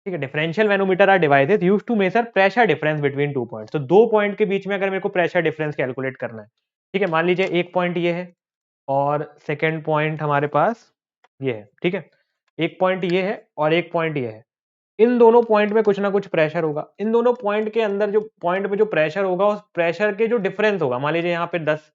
ठीक है। Differential manometer are devices used to measure pressure difference between two points. तो दो पॉइंट के बीच में अगर मेरे को प्रेशर डिफरेंस कैलकुलेट करना है, ठीक है, मान लीजिए एक पॉइंट ये है और सेकेंड पॉइंट हमारे पास ये है, ठीक है। एक पॉइंट ये है और एक पॉइंट ये है, इन दोनों पॉइंट में कुछ ना कुछ प्रेशर होगा। इन दोनों पॉइंट के अंदर जो पॉइंट पे जो प्रेशर होगा उस प्रेशर के जो डिफरेंस होगा, मान लीजिए यहाँ पे 10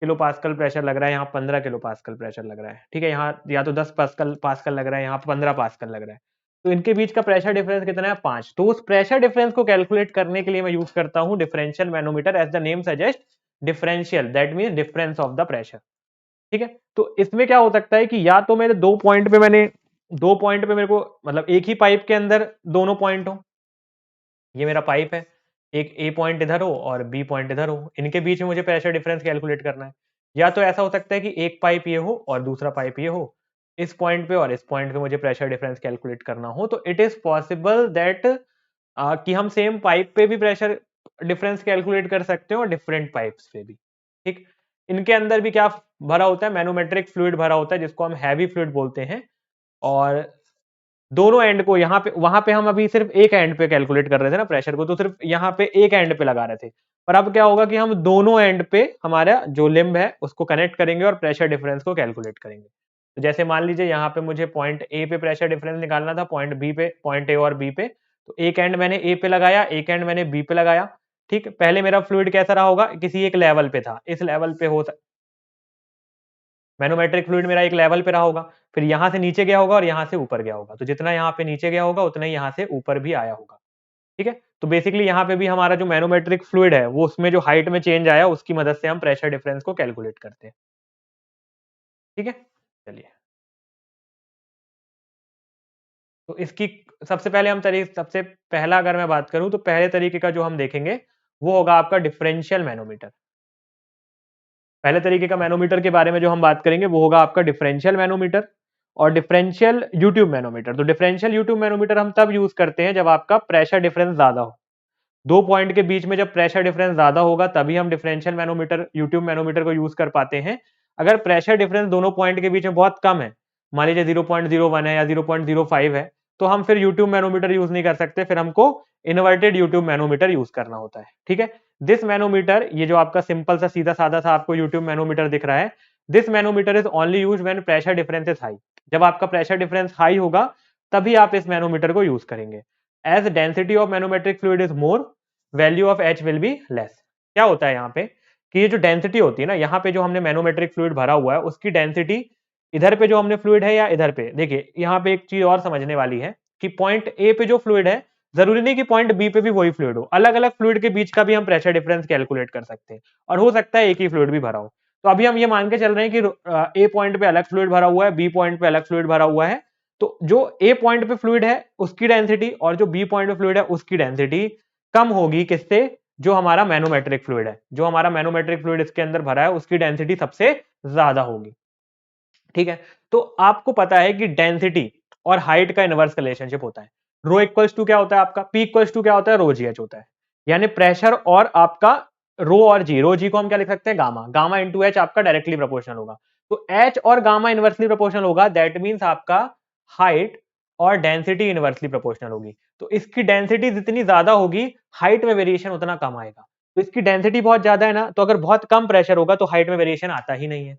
किलो पास्कल प्रेशर लग रहा है, यहाँ 15 किलो पास्कल प्रेशर लग रहा है, ठीक है। यहाँ या तो 10 पास्कल पास्कल लग रहा है, यहाँ 15 पास्कल लग रहा है। तो इनके बीच का प्रेशर डिफरेंस कितना है, 5। तो उस प्रेशर डिफरेंस को कैलकुलेट करने के लिए मैं यूज करता हूँ differential manometer. As the name suggest, differential that mean difference of the pressure, ठीक है। तो इसमें क्या हो सकता है कि या तो मेरे दो पॉइंट पे मेरे को मतलब एक ही पाइप के अंदर दोनों पॉइंट हो, ये मेरा पाइप है, एक ए पॉइंट इधर हो और बी पॉइंट इधर हो, इनके बीच में मुझे प्रेशर डिफरेंस कैलकुलेट करना है। या तो ऐसा हो सकता है कि एक पाइप ये हो और दूसरा पाइप ये हो, इस पॉइंट पे और इस पॉइंट पे मुझे प्रेशर डिफरेंस कैलकुलेट करना हो, तो इट इज पॉसिबल दैट कि हम सेम पाइप पे भी प्रेशर डिफरेंस कैलकुलेट कर सकते हो और डिफरेंट पाइप्स पे भी, ठीक। इनके अंदर भी क्या भरा होता है, मैनोमेट्रिक फ्लूइड भरा होता है जिसको हम हैवी फ्लूइड बोलते हैं। और दोनों एंड को यहाँ पे, वहां पे हम अभी सिर्फ एक एंड पे कैलकुलेट कर रहे थे ना प्रेशर को, तो सिर्फ यहाँ पे एक एंड पे लगा रहे थे। पर अब क्या होगा कि हम दोनों एंड पे हमारा जो लिम्ब है उसको कनेक्ट करेंगे और प्रेशर डिफरेंस को कैलकुलेट करेंगे। तो जैसे मान लीजिए यहाँ पे मुझे पॉइंट ए पे प्रेशर डिफरेंस निकालना था, पॉइंट बी पे, पॉइंट ए और बी पे। तो एक एंड मैंने ए पे लगाया, एक एंड मैंने बी पे लगाया। ठीक, पहले मेरा फ्लूइड कैसा रहा होगा, किसी एक लेवल पे था, इस लेवल पे मैनोमेट्रिक फ्लूइड मेरा एक लेवल पे रहा होगा, फिर यहां से नीचे गया होगा और यहां से ऊपर गया होगा। तो जितना यहाँ पे नीचे गया होगा उतना ही यहाँ से ऊपर भी आया होगा। ठीक है, तो बेसिकली यहाँ पे भी हमारा जो मैनोमेट्रिक फ्लूइड है वो उसमें जो हाइट में चेंज आया उसकी मदद से हम प्रेशर डिफरेंस को कैलकुलेट करते हैं। ठीक है, चलिए। तो इसकी सबसे पहला अगर मैं बात करूं तो पहले तरीके का जो हम देखेंगे वो होगा आपका डिफरेंशियल मैनोमीटर। पहले तरीके का मैनोमीटर के बारे में जो हम बात करेंगे वो होगा आपका डिफरेंशियल मैनोमीटर और डिफरेंशियल यूट्यूब मैनोमीटर। तो डिफरेंशियल यूट्यूब मैनोमीटर हम तब यूज करते हैं जब आपका प्रेशर डिफरेंस ज्यादा हो। दो पॉइंट के बीच में जब प्रेशर डिफरेंस ज्यादा होगा तभी हम डिफरेंशियल मैनोमीटर, यूट्यूब मैनोमीटर को यूज कर पाते हैं। अगर प्रेशर डिफरेंस दोनों पॉइंट के बीच में बहुत कम है, मान लीजिए 0.01 है या 0.05 है, तो हम फिर यूट्यूब मैनोमीटर यूज नहीं कर सकते, फिर हमको इन्वर्टेड यूट्यूब मैनोमीटर यूज करना होता है। ठीक है, दिस मैनोमीटर, ये जो आपका सिंपल सा सीधा साधा सा आपको यूट्यूब मैनोमीटर दिख रहा है, this manometer is only use when pressure difference is high. जब आपका प्रेशर डिफरेंस हाई होगा तभी आप इस मैनोमीटर को यूज करेंगे। As density of manometric fluid is more, value of H will be less. क्या होता है यहाँ पे कि ये जो डेंसिटी होती है ना, यहाँ पे जो हमने मैनोमेट्रिक फ्लूइड भरा हुआ है उसकी डेंसिटी, इधर पे जो हमने फ्लूइड है या इधर पे, देखिए यहाँ पे एक चीज और समझने वाली है कि पॉइंट ए पे जो फ्लूइड है जरूरी नहीं कि पॉइंट बी पे भी वही फ्लूइड हो, अलग अलग फ्लूइड के बीच का भी हम प्रेशर डिफरेंस कैलकुलेट कर सकते हैं और हो सकता है एक ही फ्लूइड भी भरा हो। तो अभी हम ये मान के चल रहे हैं कि ए पॉइंट पे अलग फ्लूइड भरा हुआ है, बी पॉइंट पे अलग फ्लूइड भरा हुआ है। तो जो ए पॉइंट पे फ्लूइड है उसकी डेंसिटी और जो बी पॉइंट पे फ्लूइड है उसकी डेंसिटी कम होगी किससे, जो हमारा मैनोमेट्रिक फ्लूइड है, जो हमारा मैनोमेट्रिक फ्लूइड इसके अंदर भरा है उसकी डेंसिटी सबसे ज्यादा होगी। ठीक है, तो आपको पता है कि डेंसिटी और हाइट का इनवर्स रिलेशनशिप होता है। रो इक्वल्स टू क्या होता है आपका, पी इक्वल्स टू क्या होता है, रो जी एच होता है। यानी प्रेशर और आपका रो और जी, रो जी को हम क्या लिख सकते हैं, गामा, गामा इंटू एच आपका डायरेक्टली प्रोपोर्शनल होगा। तो एच और गामा इनवर्सली प्रोपोर्शनल होगा, दैट मीन्स आपका हाइट और डेंसिटी इनवर्सली प्रोपोर्शनल होगी। तो इसकी डेंसिटी जितनी ज्यादा होगी हाइट में वेरिएशन उतना कम आएगा। तो इसकी डेंसिटी बहुत ज्यादा है ना, तो अगर बहुत कम प्रेशर होगा तो हाइट में वेरिएशन आता ही नहीं है।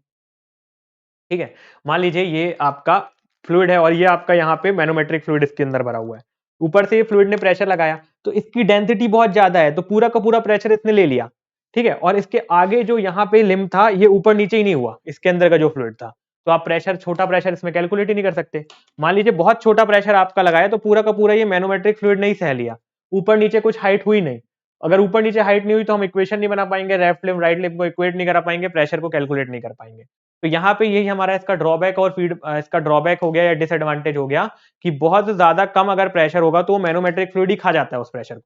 ठीक है, मान लीजिए ये आपका फ्लूइड है और ये आपका यहाँ पे मैनोमेट्रिक फ्लूइड इसके अंदर भरा हुआ है। ऊपर से ये फ्लूइड ने प्रेशर लगाया तो इसकी डेंसिटी बहुत ज्यादा है, तो पूरा का पूरा प्रेशर इसने ले लिया। ठीक है, और इसके आगे जो यहाँ पे लिम्ब था ये ऊपर नीचे ही नहीं हुआ, इसके अंदर का जो फ्लूइड था। तो आप प्रेशर, छोटा प्रेशर इसमें कैलकुलेट ही नहीं कर सकते। मान लीजिए बहुत छोटा प्रेशर आपका लगाया तो पूरा का पूरा ये मैनोमेट्रिक फ्लूइड नहीं सह लिया, ऊपर नीचे कुछ हाइट हुई नहीं। अगर ऊपर नीचे हाइट नहीं हुई तो हम इक्वेशन नहीं बना पाएंगे, लेफ्ट लिम्ब राइट लिम्ब को इक्वेट नहीं करा पाएंगे, प्रेशर को कैलकुलेट नहीं कर पाएंगे। तो यहाँ पे यही हमारा इसका ड्रॉबैक और इसका ड्रॉबैक हो गया या डिसएडवांटेज हो गया कि बहुत ज्यादा कम अगर प्रेशर होगा तो मैनोमेट्रिक फ्लूइड ही खा जाता है उस प्रेशर को।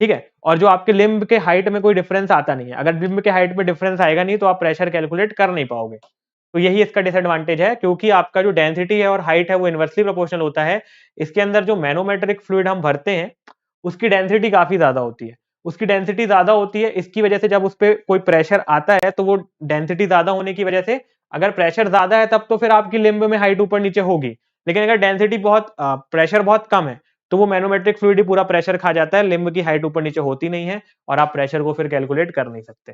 ठीक है, और जो आपके लिम्ब के हाइट में कोई डिफरेंस आता नहीं है, अगर लिम्ब के हाइट में डिफरेंस आएगा नहीं तो आप प्रेशर कैलकुलेट कर नहीं पाओगे। तो यही इसका डिसएडवांटेज है, क्योंकि आपका जो डेंसिटी है और हाइट है वो इनवर्सली प्रोपोर्शनल होता है। इसके अंदर जो मैनोमेट्रिक फ्लूइड हम भरते हैं उसकी डेंसिटी काफी ज्यादा होती है। उसकी डेंसिटी ज्यादा होती है, इसकी वजह से जब उस पर कोई प्रेशर आता है तो वो डेंसिटी ज्यादा होने की वजह से, अगर प्रेशर ज्यादा है तब तो फिर आपकी लिम्ब में हाइट ऊपर नीचे होगी, लेकिन अगर डेंसिटी बहुत, प्रेशर बहुत कम है तो वो मैनोमेट्रिक फ्लूइड ही पूरा प्रेशर खा जाता है, लिम्ब की हाइट ऊपर नीचे होती नहीं है और आप प्रेशर को फिर कैलकुलेट कर नहीं सकते।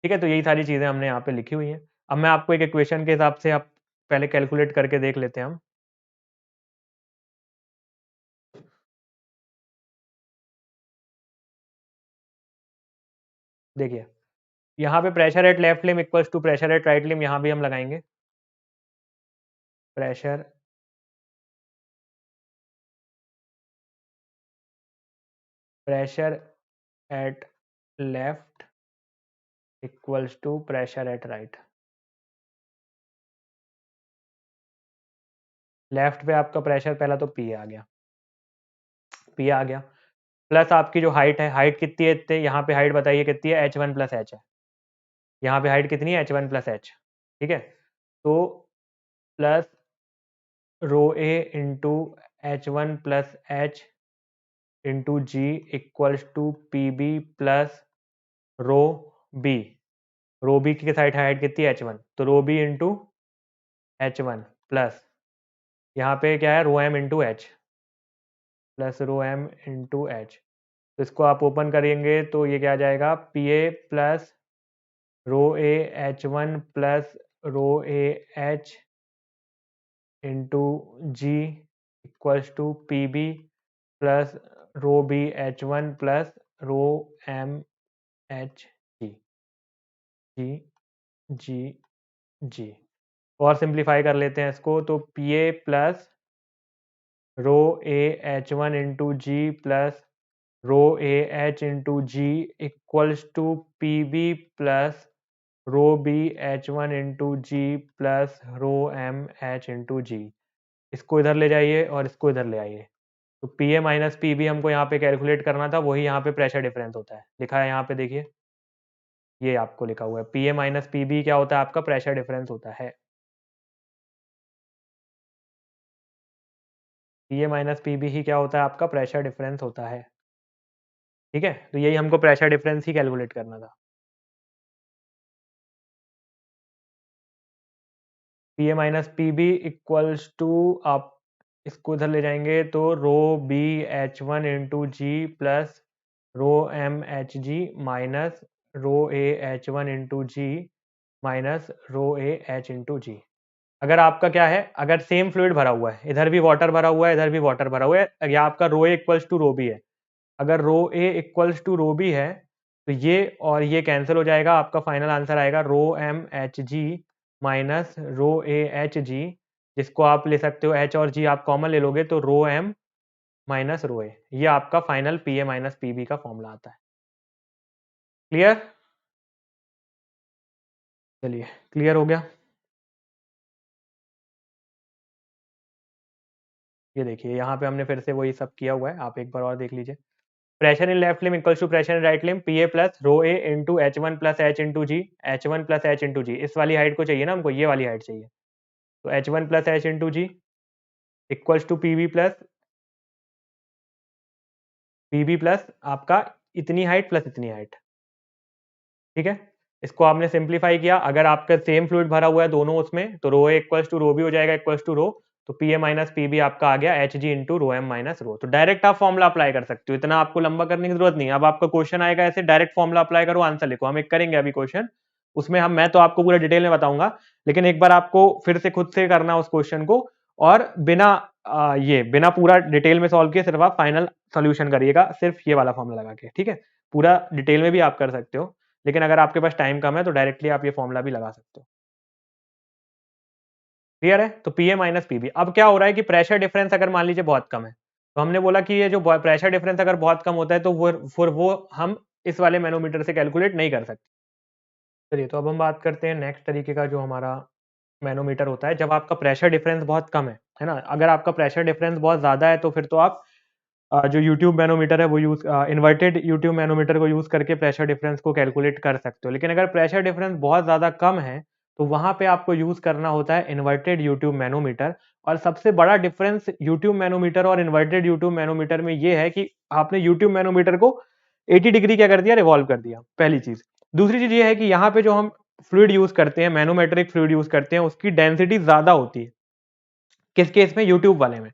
ठीक है, तो यही सारी चीजें हमने यहाँ पे लिखी हुई हैं। अब मैं आपको एक इक्वेशन के हिसाब से आप पहले कैलकुलेट करके देख लेते हैं हम। देखिए, यहाँ पे pressure at left limb equals to pressure at right limb, यहाँ भी हम लगाएंगे pressure pressure at left equals to pressure at right. Left पे आपका प्रेशर पहला तो पी आ गया, पी आ गया, प्लस आपकी जो हाइट है, हाइट कितनी है इतने, यहाँ पे हाइट बताइए कितनी है, h1 प्लस एच है। यहाँ पे हाइट कितनी है, h1 प्लस एच। ठीक है, तो plus rho A into h1 plus H into ji equals to P B plus rho B. Rho B की साइड हाइट कितनी है, h1, तो rho B into h1 plus यहाँ पे क्या है, rho M into H plus rho M into H. तो इसको आप ओपन करेंगे तो ये क्या आ जाएगा, P A plus rho A H one plus rho A H into ji equals to P B plus rho B H one plus rho M H g g g g. और सिंप्लीफाई कर लेते हैं इसको, तो P A plus rho A H one into g plus rho A H into ji equals to P B plus rho B H one into g plus rho M H into जी। इसको इधर ले जाइए और इसको इधर ले आइए। तो P A minus P B हमको यहाँ पे कैलकुलेट करना था, वही यहाँ पे प्रेशर डिफरेंस होता है, लिखा है यहाँ पे देखिए, ये आपको लिखा हुआ है P A minus P B क्या होता है, आपका प्रेशर डिफरेंस होता है। P A minus P B ही क्या होता है, आपका प्रेशर डिफरेंस होता है। ठीक है, तो यही हमको प्रेशर डिफरेंस ही कैलकुलेट करना था। P A minus P B equals to, आप इसको इधर ले जाएंगे तो rho B H one into g plus rho M H g minus rho A H one into g minus rho A H into g. अगर आपका क्या है, अगर सेम फ्लूइड भरा हुआ है, इधर भी वाटर भरा हुआ है, इधर भी वाटर भरा हुआ है, या आपका rho A equals to rho B है, अगर रो A equals to rho B है तो ये और ये कैंसिल हो जाएगा, आपका फाइनल आंसर आएगा rho M H g minus rho A H g, जिसको आप ले सकते हो एच और जी आप कॉमन ले लोगे तो रो एम माइनस रो ए। ये आपका final P A minus P B का फॉर्मूला आता है। क्लियर? चलिए, क्लियर हो गया। ये देखिए यहाँ पे हमने फिर से वही सब किया हुआ है, आप एक बार और देख लीजिए। Pressure in left limb equals to pressure in right limb, P A plus rho A into H one plus H into g, H one plus H into g, इस वाली हाइट को चाहिए ना हमको, ये वाली हाइट चाहिए, तो H one plus H into ji equals to P B plus आपका इतनी हाइट प्लस इतनी हाइट। ठीक है, इसको आपने सिंप्लीफाई किया, अगर आपका सेम फ्लूइड भरा हुआ है दोनों उसमें, तो rho A equals to rho B हो जाएगा इक्वल्स टू रो, तो P A minus P B आपका आ गया H G into rho M minus rho. तो डायरेक्ट आप फॉर्मुला अप्लाई कर सकते हो, इतना आपको लंबा करने की जरूरत नहीं है। अब आपका क्वेश्चन आएगा ऐसे, डायरेक्ट फॉर्मुला अप्लाई करो, आंसर लिखो। हम एक करेंगे अभी क्वेश्चन, उसमें मैं तो आपको पूरा डिटेल में बताऊंगा, लेकिन एक बार आपको फिर से खुद से करना उस क्वेश्चन को, और बिना बिना पूरा डिटेल में सॉल्व किए सिर्फ आप फाइनल सोल्यूशन करिएगा, सिर्फ ये वाला फॉर्मुला लगा के। ठीक है, पूरा डिटेल में भी आप कर सकते हो, लेकिन अगर आपके पास टाइम कम है तो डायरेक्टली आप ये फॉर्मूला भी लगा सकते हो। क्लियर है? तो P A minus P B. अब क्या हो रहा है कि प्रेशर डिफरेंस अगर मान लीजिए बहुत कम है, तो हमने बोला कि ये जो प्रेशर डिफरेंस अगर बहुत कम होता है तो वो हम इस वाले मैनोमीटर से कैलकुलेट नहीं कर सकते। चलिए, तो अब हम बात करते हैं नेक्स्ट तरीके का जो हमारा मैनोमीटर होता है, जब आपका प्रेशर डिफरेंस बहुत कम है ना। अगर आपका प्रेशर डिफरेंस बहुत ज़्यादा है तो फिर तो आप जो यूट्यूब मैनोमीटर है वो इन्वर्टेड यूट्यूब मैनोमीटर को यूज़ करके प्रेशर डिफरेंस को कैलकुलेट कर सकते हो। लेकिन अगर प्रेशर डिफरेंस बहुत ज़्यादा कम है तो वहाँ पे आपको यूज़ करना होता है इन्वर्टेड यूट्यूब मैनोमीटर। और सबसे बड़ा डिफरेंस यूट्यूब मैनोमीटर और इन्वर्टेड यूट्यूब मैनोमीटर में ये है कि आपने यूट्यूब मैनोमीटर को 80 डिग्री क्या कर दिया, रिवॉल्व कर दिया, पहली चीज़। दूसरी चीज़ ये है कि यहाँ पे जो हम फ्लूइड यूज़ करते हैं, मैनोमेट्रिक फ्लूइड यूज़ करते हैं, उसकी डेंसिटी ज़्यादा होती है। किस केस में? यूट्यूब वाले में।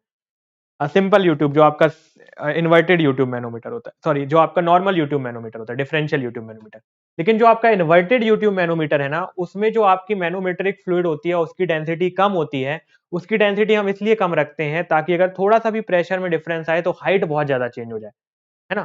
सिंपल यूट्यूब जो आपका इन्वर्टेड यूट्यूब मैनोमीटर होता है, सॉरी जो आपका नॉर्मल यूट्यूब मैनोमीटर होता है, डिफरेंशियल यूट्यूब मैनोमीटर। लेकिन जो आपका इन्वर्टेड यूट्यूब मैनोमीटर है ना, उसमें जो आपकी मैनोमेट्रिक फ्लूइड होती है उसकी डेंसिटी कम होती है। उसकी डेंसिटी हम इसलिए कम रखते हैं ताकि अगर थोड़ा सा भी प्रेशर में डिफरेंस आए तो हाइट बहुत ज्यादा चेंज हो जाए, है ना।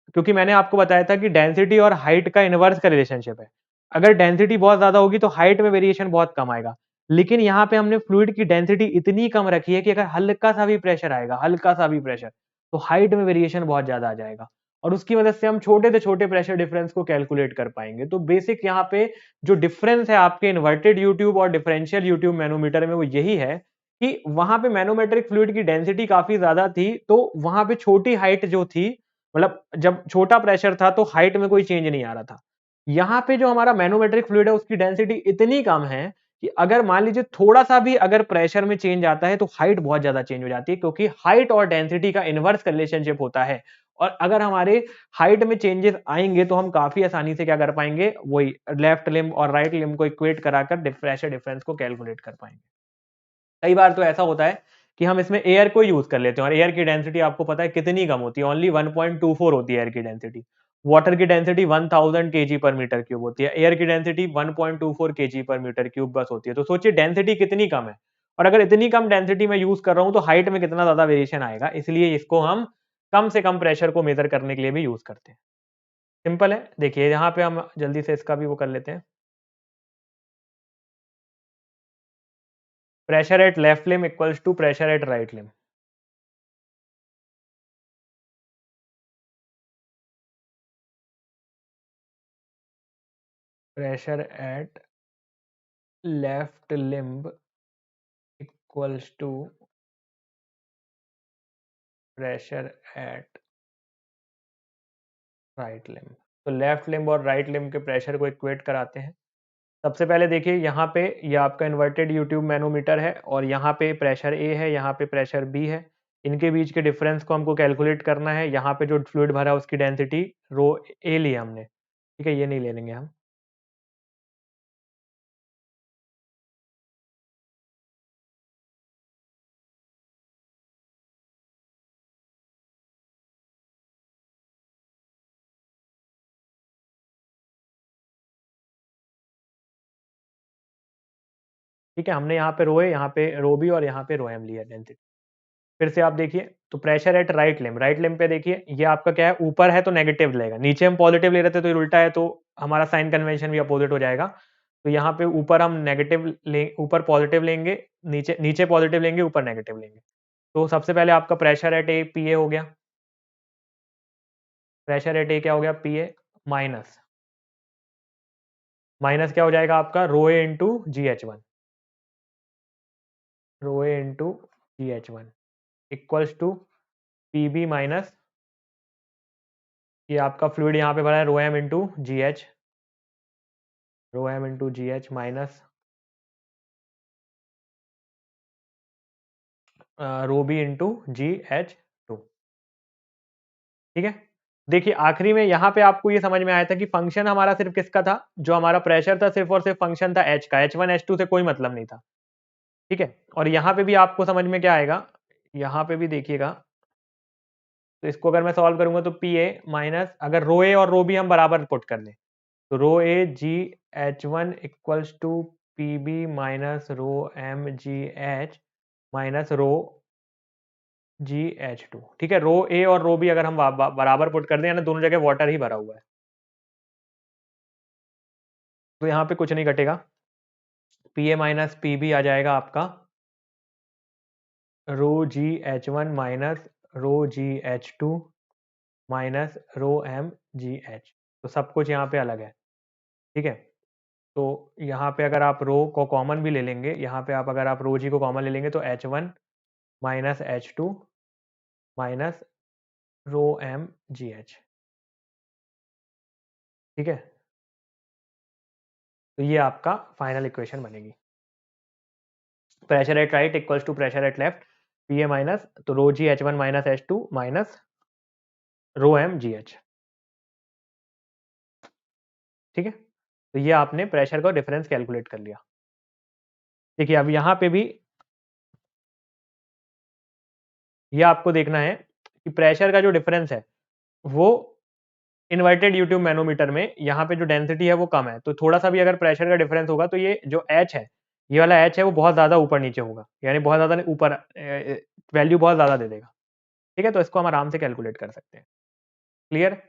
क्योंकि मैंने आपको बताया था कि डेंसिटी और हाइट का इनवर्स का रिलेशनशिप है। अगर डेंसिटी बहुत ज्यादा होगी तो हाइट में वेरिएशन बहुत कम आएगा। लेकिन यहाँ पे हमने फ्लूइड की डेंसिटी इतनी कम रखी है कि अगर हल्का सा भी प्रेशर आएगा, हल्का सा भी प्रेशर, तो हाइट में वेरिएशन बहुत ज्यादा आ जाएगा, और उसकी मदद से हम छोटे से छोटे प्रेशर डिफरेंस को कैलकुलेट कर पाएंगे। तो बेसिक यहाँ पे जो डिफरेंस है आपके इन्वर्टेड यूट्यूब और डिफरेंशियल यूट्यूब मैनोमीटर में वो यही है कि वहां पे मैनोमेट्रिक फ्लूइड की डेंसिटी काफी ज्यादा थी, तो वहां पे छोटी हाइट जो थी, मतलब जब छोटा प्रेशर था तो हाइट में कोई चेंज नहीं आ रहा था। यहाँ पे जो हमारा मैनोमेट्रिक फ्लूइड है उसकी डेंसिटी इतनी कम है कि अगर मान लीजिए थोड़ा सा भी अगर प्रेशर में चेंज आता है तो हाइट बहुत ज्यादा चेंज हो जाती है, क्योंकि हाइट और डेंसिटी का इनवर्स रिलेशनशिप होता है। और अगर हमारे हाइट में चेंजेस आएंगे तो हम काफी आसानी से क्या कर पाएंगे, वही लेफ्ट लिम्ब और राइट लिम्ब को इक्वेट कराकर प्रेशर डिफरेंस को कैलकुलेट कर पाएंगे। कई बार तो ऐसा होता है कि हम इसमें एयर को यूज़ कर लेते हैं और एयर की डेंसिटी आपको पता है कितनी कम होती है, ओनली 1.24 होती है एयर की डेंसिटी। वाटर की डेंसिटी 1000 केजी पर मीटर क्यूब होती है, एयर की डेंसिटी 1.24 केजी पर मीटर क्यूब बस होती है। तो सोचिए डेंसिटी कितनी कम है और अगर इतनी कम डेंसिटी में यूज़ कर रहा हूँ तो हाइट में कितना ज़्यादा वेरिएशन आएगा, इसलिए इसको हम कम से कम प्रेशर को मेज़र करने के लिए भी यूज़ करते हैं। सिंपल है, देखिए यहाँ पे हम जल्दी से इसका भी वो कर लेते हैं। Pressure at left limb equals to pressure at right limb. Pressure at left limb equals to pressure at right limb. तो लेफ्ट लिम्ब और राइट लिम्ब के प्रेशर को इक्वेट कराते हैं। सबसे पहले देखिए यहाँ पे ये आपका इन्वर्टेड यूट्यूब मैनोमीटर है और यहाँ पे प्रेशर ए है, यहाँ पे प्रेशर बी है। इनके बीच के डिफरेंस को हमको कैलकुलेट करना है। यहाँ पे जो फ्लूइड भरा है उसकी डेंसिटी रो ए लिया हमने, ठीक है, ये नहीं ले लेंगे हम। ठीक है, हमने यहाँ पे रो ए, यहाँ पे रो बी और यहाँ पे रो एम लिया डेंसिटी। फिर से आप देखिए तो प्रेशर एट राइट लिम्ब पे देखिए ये आपका क्या है, ऊपर है तो नेगेटिव लेगा, नीचे हम पॉजिटिव ले रहे थे तो ये उल्टा है, तो हमारा साइन कन्वेंशन भी अपोजिट हो जाएगा। तो यहाँ पे ऊपर हम नेगेटिव ले, ऊपर पॉजिटिव लेंगे, नीचे नीचे पॉजिटिव लेंगे, ऊपर नेगेटिव लेंगे। तो सबसे पहले आपका pressure at A P A हो गया। प्रेशर एट ए क्या हो गया, पी ए माइनस माइनस क्या हो जाएगा आपका, rho A into g H one, rho A into g H one equals to P B minus, ये आपका फ्लूइड यहाँ पे भरा है, rho M into g H, rho M into g H minus rho B into g H two. ठीक है, देखिए आखिरी में यहाँ पे आपको ये समझ में आया था कि फंक्शन हमारा सिर्फ किसका था, जो हमारा प्रेशर था सिर्फ और सिर्फ फंक्शन था एच का, एच वन एच टू से कोई मतलब नहीं था। ठीक है, और यहाँ पे भी आपको समझ में क्या आएगा, यहाँ पे भी देखिएगा, तो इसको अगर मैं सॉल्व करूंगा तो पी ए माइनस, अगर रो ए और रो बी हम बराबर पुट कर दें तो rho A g H one equals to P B minus rho M g H minus rho g H two. ठीक है, रो ए और रो बी अगर हम बराबर पुट कर दें, ना दोनों जगह वाटर ही भरा हुआ है, तो यहाँ पे कुछ नहीं घटेगा, P A minus P B आ जाएगा आपका rho g H one minus rho g H two minus rho M g H. तो सब कुछ यहाँ पे अलग है। ठीक है, तो यहाँ पे अगर आप रो को कॉमन भी ले लेंगे, यहाँ पे आप अगर आप रो जी को कॉमन ले लेंगे तो H one minus H two minus rho M g H. ठीक है, तो ये आपका फाइनल इक्वेशन बनेगी। Pressure at right equals to pressure at left, P A minus, तो rho g H one minus H two minus rho M g H. ठीक है, तो ये आपने प्रेशर का डिफरेंस कैलकुलेट कर लिया। देखिए अब यहाँ पे भी ये आपको देखना है कि प्रेशर का जो डिफरेंस है वो इन्वर्टेड यूट्यूब मैनोमीटर में यहाँ पे जो डेंसिटी है वो कम है, तो थोड़ा सा भी अगर प्रेशर का डिफरेंस होगा तो ये जो एच है, ये वाला एच है वो बहुत ज़्यादा ऊपर नीचे होगा, यानी बहुत ज़्यादा ऊपर वैल्यू बहुत ज़्यादा दे देगा। ठीक है, तो इसको हम आराम से कैलकुलेट कर सकते हैं। क्लियर,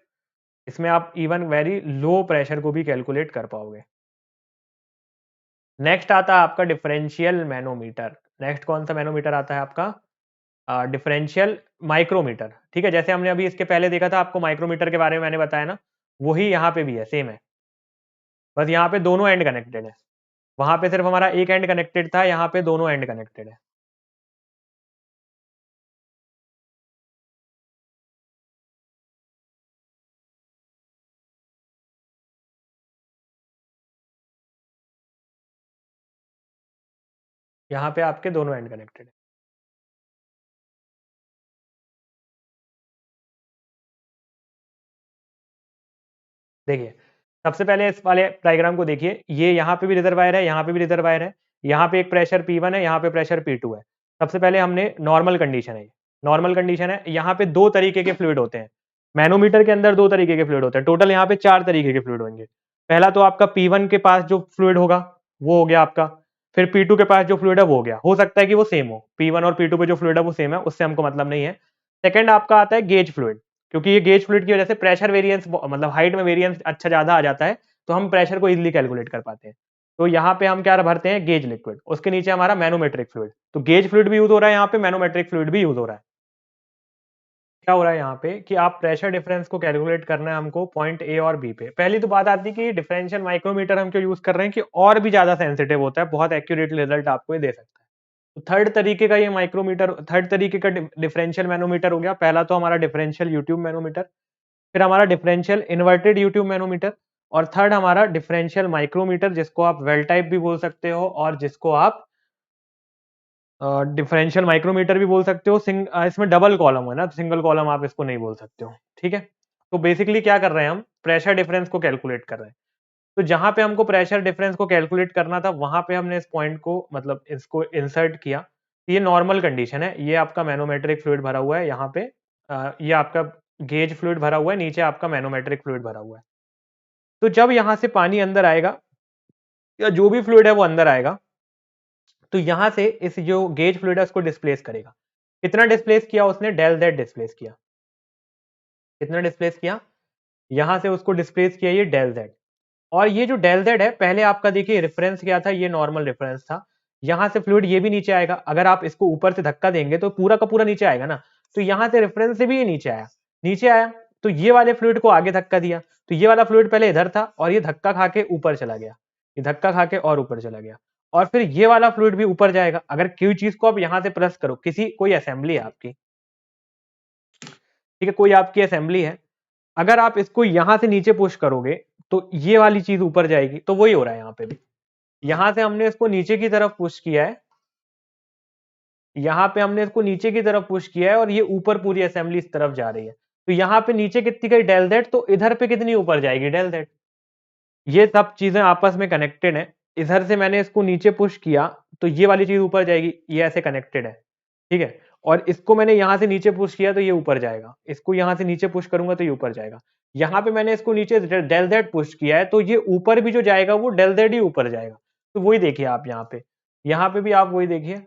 इसमें आप इवन वेरी लो प्रेशर को भी कैलकुलेट कर पाओगे। नेक्स्ट आता है आपका डिफरेंशियल मैनोमीटर। नेक्स्ट कौन सा मैनोमीटर आता है आपका, डिफरेंशियल माइक्रोमीटर। ठीक है, जैसे हमने अभी इसके पहले देखा था, आपको माइक्रोमीटर के बारे में मैंने बताया ना, वही यहाँ पे भी है, सेम है, बस यहाँ पे दोनों एंड कनेक्टेड है। वहां पे सिर्फ हमारा एक एंड कनेक्टेड था, यहाँ पे दोनों एंड कनेक्टेड है। यहाँ पे आपके दोनों एंड कनेक्टेड है। देखिए सबसे पहले इस वाले डायग्राम को देखिए, ये यहाँ पे भी रिजर्वायर है, यहाँ पे भी रिजर्वायर है, यहाँ पे एक प्रेशर P1 है, यहाँ पे प्रेशर P2 है। सबसे पहले हमने नॉर्मल कंडीशन है, नॉर्मल कंडीशन है, यहाँ पे 2 तरीके के फ्लूइड होते हैं। मैनोमीटर के अंदर 2 तरीके के फ्लूइड होते हैं, टोटल यहाँ पे 4 तरीके के फ्लूइड होंगे। पहला तो आपका P1 के पास जो फ्लूइड होगा, वो हो गया आपका। फिर P2 के पास जो फ्लूइड है वो हो गया। हो सकता है कि वो सेम हो, P1 और P2 पे जो फ्लूइड है वो सेम है, उससे हमको मतलब नहीं है। सेकंड आपका आता है गेज फ्लूइड, क्योंकि ये गेज फ्लूइड की वजह से प्रेशर वेरिएंस मतलब हाइट में वेरिएंस अच्छा ज़्यादा आ जाता है, तो हम प्रेशर को ईज़िली कैलकुलेट कर पाते हैं। तो यहाँ पे हम क्या भरते हैं, गेज लिक्विड, उसके नीचे हमारा मैनोमेट्रिक फ्लूइड। तो गेज फ्लूइड भी यूज़ हो रहा है यहाँ पे, मैनोमेट्रिक फ्लूइड भी यूज़ हो रहा है। क्या हो रहा है यहाँ पे कि आप प्रेशर डिफरेंस को कैलकुलेट करना है हमको पॉइंट ए और बी पे। पहली तो बात आती है कि डिफरेंशियल माइक्रोमीटर हम क्यों यूज कर रहे हैं, कि और भी ज्यादा सेंसिटिव होता है, बहुत एक्यूरेट रिजल्ट आपको ये दे सकता है। तो थर्ड तरीके का ये माइक्रोमीटर, थर्ड तरीके का डिफरेंशियल मैनोमीटर हो गया। पहला तो हमारा डिफरेंशियल यूट्यूब मैनोमीटर, फिर हमारा डिफरेंशियल इन्वर्टेड यूट्यूब मैनोमीटर, और थर्ड हमारा डिफरेंशियल माइक्रोमीटर, जिसको आप वेल टाइप भी बोल सकते हो और जिसको आप डिफरेंशियल माइक्रोमीटर भी बोल सकते हो। इसमें डबल कॉलम है ना, सिंगल कॉलम आप इसको नहीं बोल सकते हो। ठीक है, तो बेसिकली क्या कर रहे हैं, हम प्रेशर डिफरेंस को कैलकुलेट कर रहे हैं। तो जहां पे हमको प्रेशर डिफरेंस को कैलकुलेट करना था, वहां पे हमने इस पॉइंट को मतलब इसको इंसर्ट किया। ये नॉर्मल कंडीशन है, ये आपका मैनोमेट्रिक फ्लूइड भरा हुआ है यहाँ पे, ये आपका गेज फ्लूइड भरा हुआ है, नीचे आपका मैनोमेट्रिक फ्लूइड भरा हुआ है। तो जब यहाँ से पानी अंदर आएगा, या जो भी फ्लूइड है वो अंदर आएगा, तो यहां से इस जो गेज फ्लूइड है उसको डिस्प्लेस करेगा। कितना डिस्प्लेस किया उसने, डेल जेड डिस्प्लेस किया। कितना डिस्प्लेस किया, यहां से उसको डिस्प्लेस किया ये डेल जेड। और ये जो डेल जेड है, पहले आपका देखिए रेफरेंस क्या था, ये नॉर्मल रेफरेंस था। यहां से फ्लूइड ये भी नीचे आएगा, अगर आप इसको ऊपर से धक्का देंगे तो पूरा का पूरा नीचे आएगा ना। तो यहां से रेफरेंस से भी ये नीचे आया, नीचे आया। तो ये वाले फ्लूइड को आगे धक्का दिया, तो ये वाला फ्लूइड पहले इधर था और ये धक्का खा के ऊपर चला गया, ये धक्का खा के और ऊपर चला गया। और फिर ये वाला फ्लूइड भी ऊपर जाएगा। अगर कोई चीज को आप यहां से प्रेस करो, किसी कोई असेंबली है आपकी, ठीक है, कोई आपकी असेंबली है, अगर आप इसको यहां से नीचे पुश करोगे तो ये वाली चीज ऊपर जाएगी। तो वही हो रहा है यहाँ पे भी, यहां से हमने इसको नीचे की तरफ पुश किया है, यहाँ पे हमने इसको नीचे की तरफ पुश किया है और ये ऊपर पूरी असेंबली इस तरफ जा रही है। तो यहाँ पे नीचे कितनी गई, डेल जेड, तो इधर पे कितनी ऊपर जाएगी, डेल जेड। ये सब चीजें आपस में कनेक्टेड है। इधर से मैंने इसको नीचे पुश किया तो ये वाली चीज ऊपर जाएगी, ये ऐसे कनेक्टेड है। ठीक है, और इसको मैंने यहां से नीचे पुश किया तो ये ऊपर जाएगा, इसको यहां से नीचे पुश करूंगा तो ये ऊपर जाएगा। यहाँ पे मैंने इसको नीचे डेल जेड पुश किया है, तो ये ऊपर भी जो जाएगा वो डेल जेड ही ऊपर जाएगा। तो वही देखिए आप यहाँ पे भी आप वही देखिए,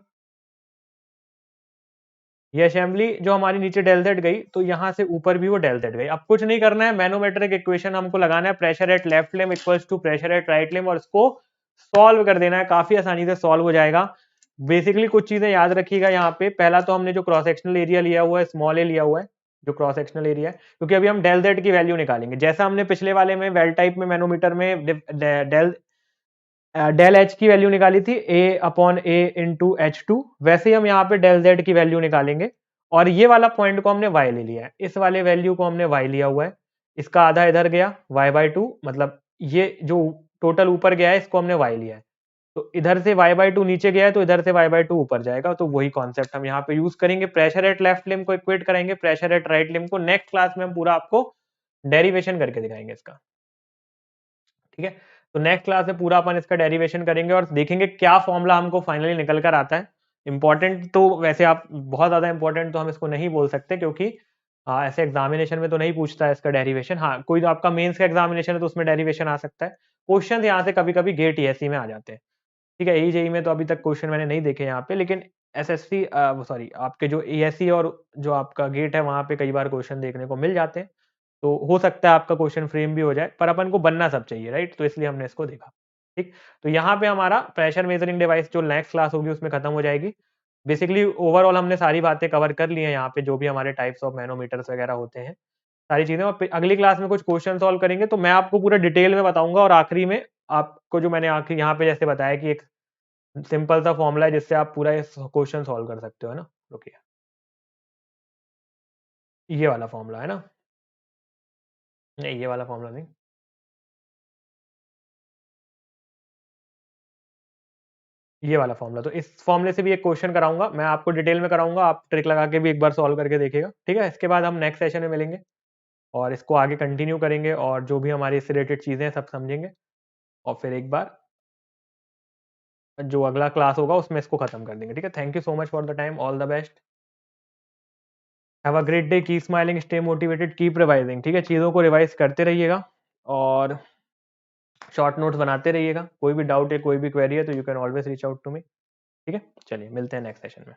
ये असेंबली जो हमारी नीचे डेल जेड गई, तो यहाँ से ऊपर भी वो डेल जेड गई। अब कुछ नहीं करना है, मैनोमेट्रिक इक्वेशन हमको लगाना है, pressure at left limb equals to pressure at right limb, और इसको सॉल्व कर देना है, काफी आसानी से सॉल्व हो जाएगा। बेसिकली कुछ चीजें याद रखिएगा यहाँ पे। पहला तो हमने जो क्रॉस सेक्शनल एरिया लिया हुआ है, स्मॉल ए लिया हुआ है, जो क्रॉस सेक्शनल एरिया है, क्योंकि अभी हम डेल जेड की वैल्यू निकालेंगे। जैसा हमने पिछले वाले में वेल टाइप में मैनोमीटर में डेल डेल एच की वैल्यू निकाली थी, ए upon A into H two, वैसे ही हम यहाँ पे डेल जेड की वैल्यू निकालेंगे। और ये वाला पॉइंट को हमने वाई ले लिया है, इस वाले वैल्यू को हमने वाई लिया हुआ है, इसका आधा इधर गया वाई बाई टू, मतलब ये जो टोटल ऊपर गया है इसको हमने वाई लिया है। तो इधर से वाई बाई टू नीचे गया है, तो इधर से वाई बाई टू ऊपर जाएगा। तो वही कॉन्सेप्ट हम यहाँ पे यूज करेंगे। प्रेशर एट लेफ्ट लिम को इक्वेट करेंगे प्रेशर एट राइट लिम को। नेक्स्ट क्लास में हम पूरा आपको डेरिवेशन करके दिखाएंगे इसका। ठीक है, तो नेक्स्ट क्लास में पूरा अपन इसका डेरिवेशन करेंगे और देखेंगे क्या फॉर्मूला हमको फाइनली निकल कर आता है। इंपॉर्टेंट तो वैसे आप बहुत ज्यादा इंपॉर्टेंट तो हम इसको नहीं बोल सकते, क्योंकि ऐसे एग्जामिनेशन में तो नहीं पूछता है इसका डेरिवेशन। हाँ, कोई तो आपका मेंस का एग्जामिनेशन है तो उसमें डेरिवेशन आ सकता है। क्वेश्चन यहाँ से कभी कभी गेट ईएससी में आ जाते हैं। ठीक है, ईजेई में तो अभी तक क्वेश्चन मैंने नहीं देखे यहाँ पे, लेकिन एसएससी सॉरी आपके जो ईएससी और जो आपका गेट है वहां पे कई बार क्वेश्चन देखने को मिल जाते हैं। तो हो सकता है आपका क्वेश्चन फ्रेम भी हो जाए, पर अपन को बनना सब चाहिए, राइट, तो इसलिए हमने इसको देखा। ठीक, तो यहाँ पे हमारा प्रेशर मेजरिंग डिवाइस जो नेक्स्ट क्लास होगी उसमें खत्म हो जाएगी। बेसिकली ओवरऑल हमने सारी बातें कवर कर ली हैं यहाँ पे, जो भी हमारे टाइप्स ऑफ मैनोमीटर्स वगैरह होते हैं, सारी चीजें। और अगली क्लास में कुछ क्वेश्चन सॉल्व करेंगे तो मैं आपको पूरा डिटेल में बताऊंगा, और आखिरी में आपको जो मैंने आखिरी यहाँ पे जैसे बताया कि एक सिंपल सा फॉर्मूला है जिससे आप पूरा इस क्वेश्चन सॉल्व कर सकते हो, है ना। रुकिए, ये वाला फॉर्मूला है ना, नहीं ये वाला फॉर्मूला नहीं, ये वाला फॉर्मूला। तो इस फॉर्मूले से भी एक क्वेश्चन कराऊंगा मैं आपको, डिटेल में कराऊंगा, आप ट्रिक लगा के भी एक बार सॉल्व करके देखिएगा। ठीक है, इसके बाद हम नेक्स्ट सेशन में मिलेंगे और इसको आगे कंटिन्यू करेंगे, और जो भी हमारे इससे रिलेटेड चीजें हैं सब समझेंगे। और फिर एक बार जो अगला क्लास होगा उसमें इसको खत्म कर देंगे। ठीक है, thank you so much for the time, all the best, have a great day, keep smiling, stay motivated, keep revising. ठीक है, चीज़ों को रिवाइज करते रहिएगा और शॉर्ट नोट्स बनाते रहिएगा। कोई भी डाउट है, कोई भी क्वेरी है तो you can always reach out to me. ठीक है, चलिए मिलते हैं नेक्स्ट सेशन में।